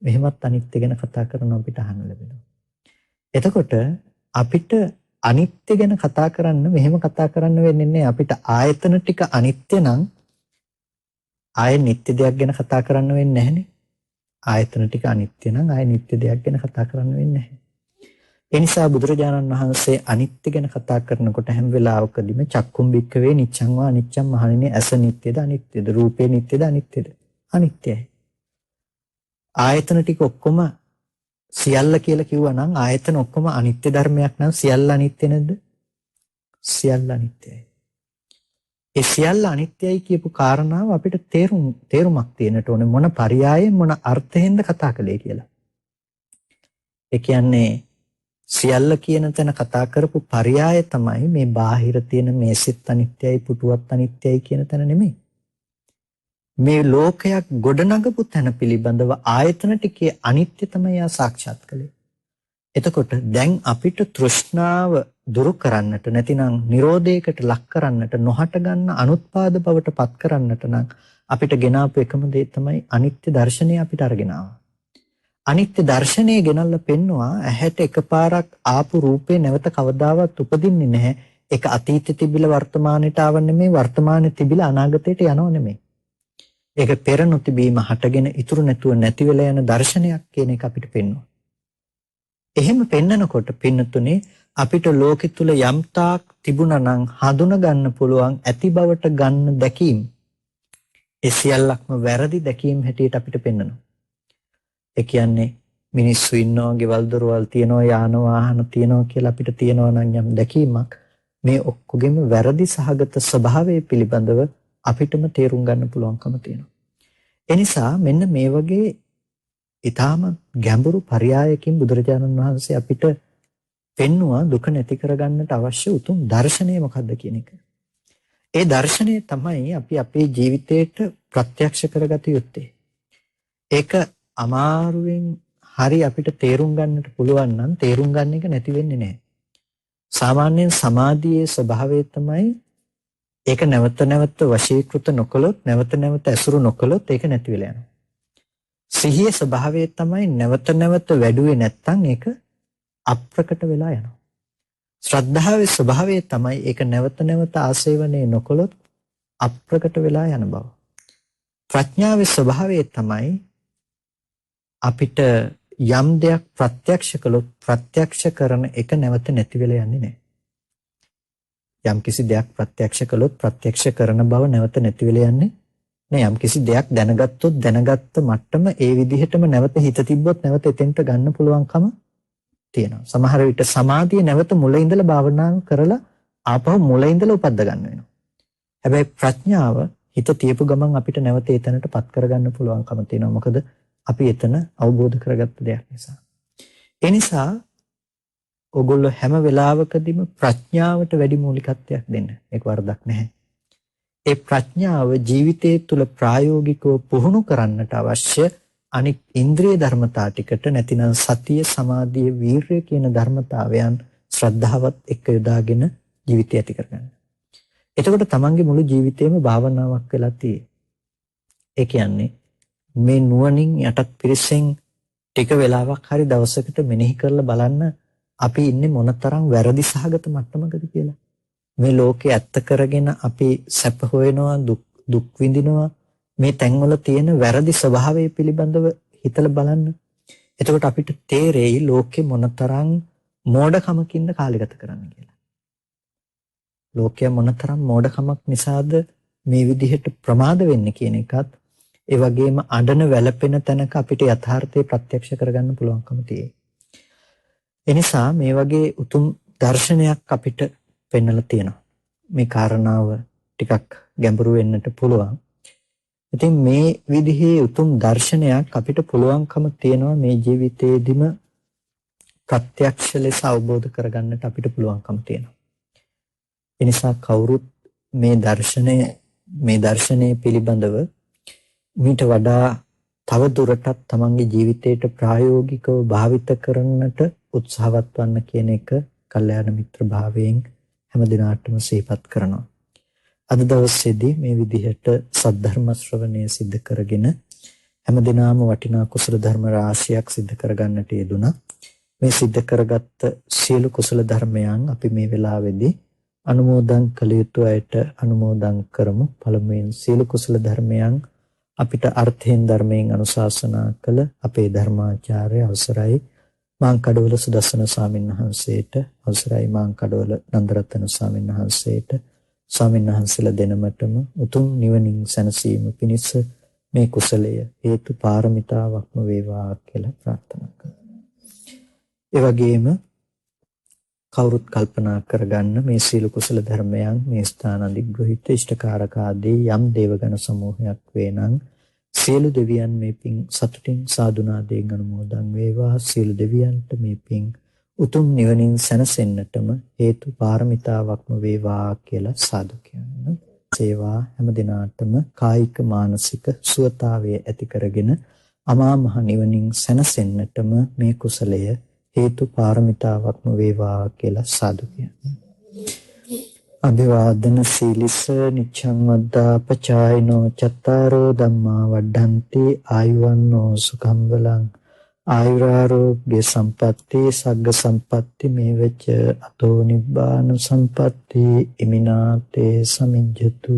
මෙහෙමත් අනිත්‍ය ගැන කතා කරනවා අපිට අහන්න ලැබෙනවා. එතකොට අපිට අනිත්‍ය ගැන කතා කරන්න මෙහෙම කතා කරන්න වෙන්නේ නැහැ. අපිට ආයතන ටික අනිත්‍ය නම් ආය නිත්‍ය දෙයක් ගැන කතා කරන්න වෙන්නේ නැහනේ. ආයතන ටික අනිත්‍ය නම් ආය නිත්‍ය දෙයක් ගැන කතා කරන්න වෙන්නේ නැහැ. ඒ නිසා බුදුරජාණන් වහන්සේ අනිත්‍ය ගැන කතා කරනකොට හැම වෙලාවකදීම චක්කුම් බික්කවේ නිච්ඡං වා අනිච්ඡං මහණෙනි ඇස නිත්‍යද අනිත්‍යද රූපේ නිත්‍යද අනිත්‍යද අනිත්‍යයි. ආයතන ටික ඔක්කොම සියල්ල කියලා කිව්වා නම් ආයතන ඔක්කොම අනිත්‍ය ධර්මයක් නම් සියල්ල අනිත්‍ය නැද්ද? සියල්ල අනිත්‍යයි. ඒ සියල්ල අනිත්‍යයි කියපු කාරණාව අපිට තේරුමක් තියෙනට ඕනේ මොන පරයයන් මොන අර්ථයෙන්ද කතා කළේ කියලා. ඒ කියන්නේ සියල්ල කියන තැන කතා කරපු පරයය තමයි මේ බාහිර තියෙන මේසෙත් අනිත්‍යයි පුටුවත් අනිත්‍යයි කියන තැන නෙමෙයි. මේ ලෝකයක් ගොඩනගපු තැන පිළිබඳව ආයතන ටිකේ අනිත්‍ය තමයි යා සාක්ෂාත් කළේ. එතකොට දැන් අපිට තෘෂ්ණාව දුරු කරන්නට නැතිනම් නිරෝධයකට ලක් කරන්නට නොහට ගන්න අනුත්පාද බවට පත් කරන්නට නම් අපිට ගෙනාපු එකම දේ තමයි අනිත්‍ය දර්ශනය අපිට අරගෙන ආවා. අනිත්‍ය දර්ශනය ගෙනල්ලා පෙන්නවා ඇහැට එකපාරක් ආපු රූපේ නැවත කවදාවත් උපදින්නේ නැහැ. ඒක අතීතෙ තිබිලා වර්තමානෙට ආව නෙමෙයි වර්තමානෙ තිබිලා අනාගතයට යනව නෙමෙයි. ඒක පෙර නොතිබීම හටගෙන ඉතුරු නැතුව නැති වෙලා යන දර්ශනයක් කියන එක අපිට පෙන්වනවා. එහෙම පෙන්නකොට පින්නතුනේ අපිට ලෝකෙ තුල යම් තාක් තිබුණා නම් හඳුන ගන්න පුළුවන් ඇති බවට ගන්න දැකීම ඒ සියල්ලක්ම වැරදි දැකීම් හැටියට අපිට පෙන්වනවා. ඒ කියන්නේ මිනිස්සු ඉන්නවා, ගෙවල් දොරවල් තියෙනවා, යාන වාහන තියෙනවා කියලා අපිට තියෙනවා නම් යම් දැකීමක් මේ ඔක්කොගෙම වැරදි සහගත ස්වභාවය පිළිබඳව අපිටම තේරුම් ගන්න පුළුවන්කම තියෙනවා. ඒ නිසා මෙන්න මේ වගේ ඊටාම ගැඹුරු පරයයකින් බුදුරජාණන් වහන්සේ අපිට පෙන්නවා දුක නැති කරගන්නට අවශ්‍ය උතුම් දර්ශනය මොකක්ද කියන එක. ඒ දර්ශනය තමයි අපි අපේ ජීවිතේට ප්‍රත්‍යක්ෂ කරගත යුත්තේ. ඒක අමාරුවෙන් හරි අපිට තේරුම් ගන්නට පුළුවන් නම් තේරුම් ගන්න එක නැති වෙන්නේ නැහැ. සාමාන්‍යයෙන් සමාධියේ ස්වභාවය තමයි ඒක නැවත නැවත වශීකృత නොකළොත් නැවත නැවත ඇසුරු නොකළොත් ඒක නැති වෙලා යනවා. සිහියේ ස්වභාවය තමයි නැවත නැවත වැඩුවේ නැත්නම් ඒක අප්‍රකට වෙලා යනවා. ශ්‍රද්ධාවේ ස්වභාවය තමයි ඒක නැවත නැවත ආසේවනයේ නොකළොත් අප්‍රකට වෙලා යන බව. ප්‍රඥාවේ ස්වභාවය තමයි අපිට යම් දෙයක් ප්‍රත්‍යක්ෂ කළොත් ප්‍රත්‍යක්ෂ කරන එක නැවත නැති වෙලා යන්නේ නැහැ. යම් කිසි දෙයක් ප්‍රත්‍යක්ෂ කළොත් ප්‍රත්‍යක්ෂ කරන බව නැවත නැති වෙලා යන්නේ නෑ. යම් කිසි දෙයක් දැනගත්තොත් දැනගත්ත මට්ටම ඒ විදිහටම නැවත හිත තිබ්බොත් නැවත එතෙන්ට ගන්න පුළුවන්කම තියෙනවා. සමහර විට සමාධිය නැවත මුල ඉඳලා භාවනා කරලා ආපහු මුල ඉඳලා උපද්ද ගන්න වෙනවා. හැබැයි ප්‍රඥාව හිත තියපු ගමන් අපිට නැවත එතනටපත් කරගන්න පුළුවන්කම තියෙනවා. මොකද අපි එතන අවබෝධ කරගත්ත දෙයක් නිසා. ඒ නිසා ඔගොල්ලෝ හැම වෙලාවකදීම ප්‍රඥාවට වැඩි මූලිකත්වයක් දෙන්න. ඒක වරදක් නැහැ. ඒ ප්‍රඥාව ජීවිතයේ තුල ප්‍රායෝගිකව පුහුණු කරන්නට අවශ්‍ය අනික් ඉන්ද්‍රිය ධර්මතා ටිකට නැතිනම් සතිය, සමාධිය, වීරිය කියන ධර්මතාවයන් ශ්‍රද්ධාවත් එක්ක යොදාගෙන ජීවිතය ඇති කරගන්න. එතකොට තමන්ගේ මුළු ජීවිතේම භාවනාවක් වෙලා තියෙයි. ඒ කියන්නේ මේ නුවණින් යටත් පිරිසෙන් ටික වෙලාවක් හරි දවසකට මෙනෙහි කරලා බලන්න අපි ඉන්නේ මොනතරම් වැරදි සහගත මට්ටමකද කියලා. මේ ලෝකේ ඇත්ත කරගෙන අපි සැප හොයනවා, දුක් විඳිනවා. මේ තැන්වල තියෙන වැරදි ස්වභාවය පිළිබඳව හිතලා බලන්න. එතකොට අපිට තේරෙයි ලෝකේ මොනතරම් මෝඩකමකින්ද කාලය ගත කරන්නේ කියලා. ලෝකයේ මොනතරම් මෝඩකමක් නිසාද මේ විදිහට ප්‍රමාද වෙන්නේ කියන එකත් ඒ වගේම අඬන වැළපෙන තැනක අපිට යථාර්ථය ප්‍රත්‍යක්ෂ කරගන්න පුළුවන්කම තියෙයි. එනිසා මේ වගේ උතුම් දර්ශනයක් අපිට පෙන්වලා තියෙනවා. මේ කාරණාව ටිකක් ගැඹුරු වෙන්නට පුළුවන්. ඉතින් මේ විදිහේ උතුම් දර්ශනයක් අපිට පුළුවන්කම තියෙනවා මේ ජීවිතේදීම ප්‍රත්‍යක්ෂ ලෙස අවබෝධ කරගන්නට අපිට පුළුවන්කම තියෙනවා. එනිසා කවුරුත් මේ දර්ශනය පිළිබඳව මීට වඩා තව දුරටත් තමන්ගේ ජීවිතයට ප්‍රායෝගිකව භාවිත කරන්නට උත්සාහවත් වන්න කියන එක කල්යාණ මිත්‍ර භාවයෙන් හැම දිනාටම සිහිපත් කරනවා. අද දවසේදී මේ විදිහට සද්ධර්ම ශ්‍රවණය සිද්ධ කරගෙන හැම දිනම වටිනා කුසල ධර්ම රාශියක් සිද්ධ කරගන්නට යෙදුණා. මේ සිද්ධ කරගත්ත සියලු කුසල ධර්මයන් අපි මේ වෙලාවේදී අනුමෝදන් කළ යුතු අයට අනුමෝදන් කරමු. පළමුවෙන් සියලු කුසල ධර්මයන් අපිට අර්ථයෙන් ධර්මයෙන් අනුශාසනා කළ අපේ ධර්මාචාර්ය අවසරයි මාංකඩවල සුදස්සන ස්වාමීන් වහන්සේට, අවසරයි මාංකඩවල නන්දරත්න ස්වාමීන් වහන්සේට, ස්වාමීන් වහන්සේලා දෙනමතම උතුම් නිවනින් සැනසීම පිණිස මේ කුසලය හේතු පාරමිතාවක්ම වේවා කියලා ප්‍රාර්ථනා කරනවා. ඒ වගේම කවුරුත් කල්පනා කරගන්න මේ සීල කුසල ධර්මයන් මේ ස්ථාන අධිග්‍රහිත ඉෂ්ඨකාරක ආදී යම් දේවගණ සමූහයක් වේනම් සියලු දෙවියන් මේ පින් සතුටින් සාදුනාදයෙන් අනුමෝදන් වේවා. සියලු දෙවියන්ට මේ පින් උතුම් නිවනින් සැනසෙන්නටම හේතු පාරමිතාවක්ම වේවා කියලා සාදු කියන්න. සේවා හැම දිනාටම කායික මානසික සුවතාවය ඇති කරගෙන අමා මහ නිවනින් සැනසෙන්නටම මේ කුසලය හේතු පාරමිතාවක්ම වේවා කියලා සාදු කියන්න. අභිවාදන සීලිස නිච්ඡං වද්දා පචායිනෝ චත්තාරෝ ධම්මා වඩ්ඩන්ති ආයුවන්නෝ සුඛං බලං ආයුරාෝග්‍ය සම්පatti සග්ග සම්පatti මේවච අතෝ නිබ්බාන සම්පatti ඉමිනාතේ සමිජ්ජතු